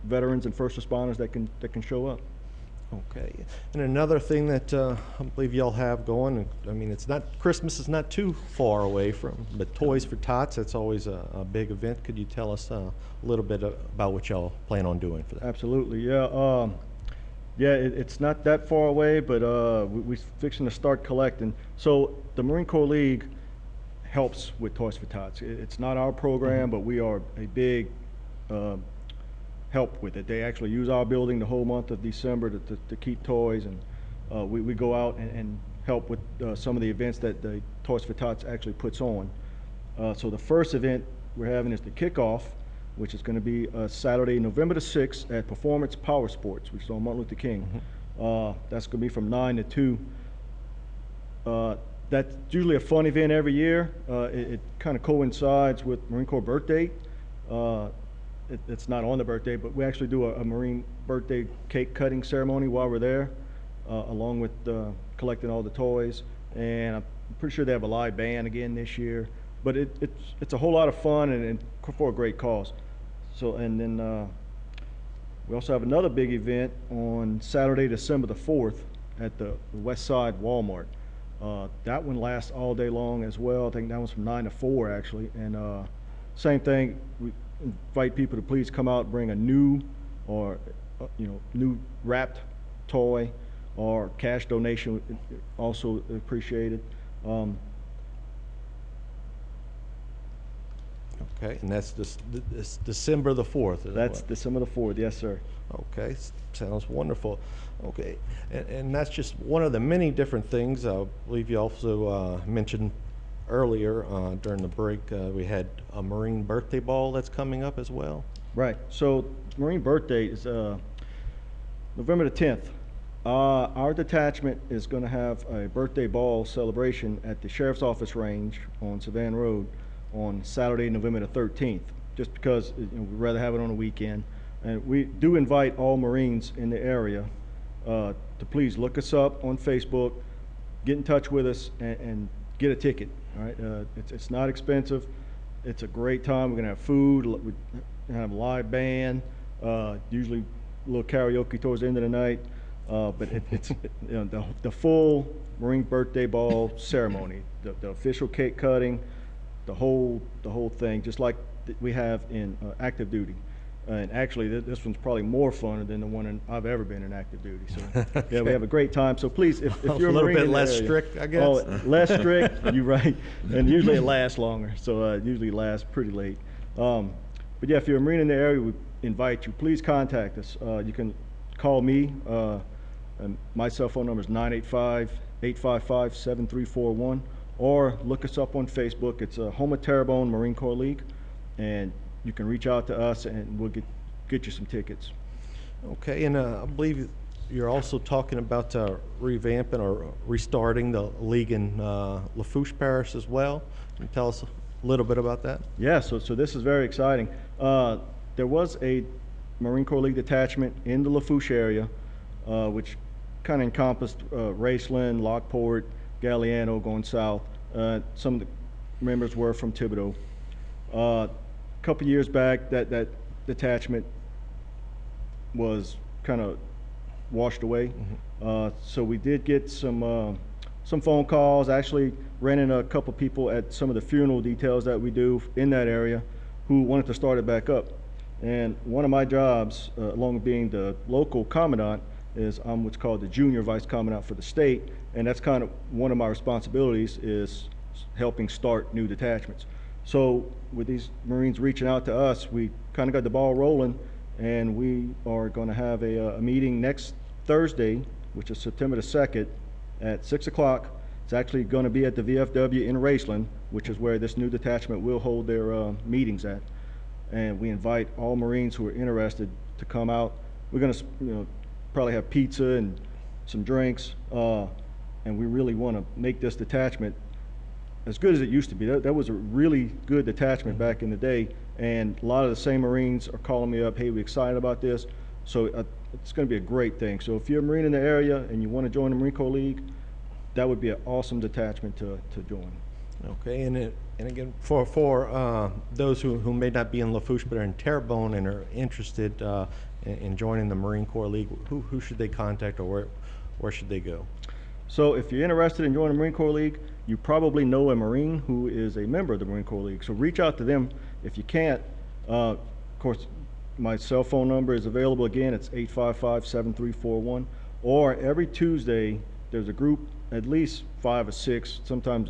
veterans and first responders that can show up. Okay, and another thing that I believe y'all have going, I mean, it's not, Christmas is not too far away from, but Toys for Tots, that's always a big event. Could you tell us a little bit about what y'all plan on doing for that? Absolutely, yeah. It's not that far away, but we're fixing to start collecting. So the Marine Corps League helps with Toys for Tots. It's not our program, but we are a big help with it. They actually use our building the whole month of December to keep toys, and we go out and help with some of the events that the Toys for Tots actually puts on. So the first event we're having is the kickoff, which is going to be Saturday, November the 6th at Performance Power Sports, which is on Martin Luther King. That's going to be from 9 to 2. That's usually a fun event every year. It kind of coincides with Marine Corps birthday. It's not on the birthday, but we actually do a Marine birthday cake cutting ceremony while we're there, along with collecting all the toys. And I'm pretty sure they have a live band again this year. But it's a whole lot of fun and for a great cause. So, and then we also have another big event on Saturday, December the 4th at the West Side Walmart. That one lasts all day long as well. I think that one's from 9 to 4 actually. And same thing, we invite people to please come out and bring a new or new wrapped toy or cash donation, also appreciated. Okay, and that's this December the 4th. That's December the 4th, yes, sir. Okay, sounds wonderful. Okay, and that's just one of the many different things. I believe you also mentioned earlier during the break, we had a Marine birthday ball that's coming up as well. Right, so Marine birthday is November the 10th. Our detachment is going to have a birthday ball celebration at the Sheriff's Office Range on Savannah Road on Saturday, November the 13th, just because we'd rather have it on a weekend. And we do invite all Marines in the area to please look us up on Facebook, get in touch with us, and get a ticket. All right, it's not expensive. It's a great time. We're gonna have food. We're gonna have a live band. Usually a little karaoke towards the end of the night. But it's the full Marine birthday ball ceremony, the official cake cutting, the whole thing, just like we have in active duty. And actually, this one's probably more fun than the one I've ever been in active duty. So yeah, we have a great time. So please, if you're a little Marine bit less area, strict, I guess. Oh, less strict. You're right. And usually it lasts longer. So usually lasts pretty late. But yeah, if you're a Marine in the area, we invite you. Please contact us. You can call me. And my cell phone number is 985-855-7341, or look us up on Facebook. It's Houma Terrebonne Marine Corps League, and you can reach out to us and we'll get you some tickets. Okay, and I believe you're also talking about revamping or restarting the league in Lafourche Parish as well. Can you tell us a little bit about that? Yeah, so this is very exciting. There was a Marine Corps League detachment in the Lafourche area, which kind of encompassed Raceland, Lockport, Galliano going south. Some of the members were from Thibodaux. A couple years back, that detachment was kind of washed away. So we did get some phone calls. Actually ran into a couple people at some of the funeral details that we do in that area who wanted to start it back up. And one of my jobs, along with being the local commandant, is I'm what's called the junior vice commandant for the state, and that's kind of one of my responsibilities is helping start new detachments. So with these Marines reaching out to us, we kind of got the ball rolling, and we are going to have a meeting next Thursday, which is September the 2nd, at 6 o'clock. It's actually going to be at the VFW in Raceland, which is where this new detachment will hold their meetings at. And we invite all Marines who are interested to come out. We're going to, probably have pizza and some drinks, and we really want to make this detachment as good as it used to be. That was a really good detachment back in the day, and a lot of the same Marines are calling me up, hey, we're excited about this. So it's going to be a great thing. So if you're a Marine in the area and you want to join the Marine Corps League, that would be an awesome detachment to join. Okay, and again, for those who may not be in Lafourche but are in Terrebonne and are interested in joining the Marine Corps League, who should they contact, or where should they go? So if you're interested in joining the Marine Corps League, you probably know a Marine who is a member of the Marine Corps League. So reach out to them. If you can't, of course, my cell phone number is available again. It's 855-7341. Or every Tuesday, there's a group, at least 5 or 6, sometimes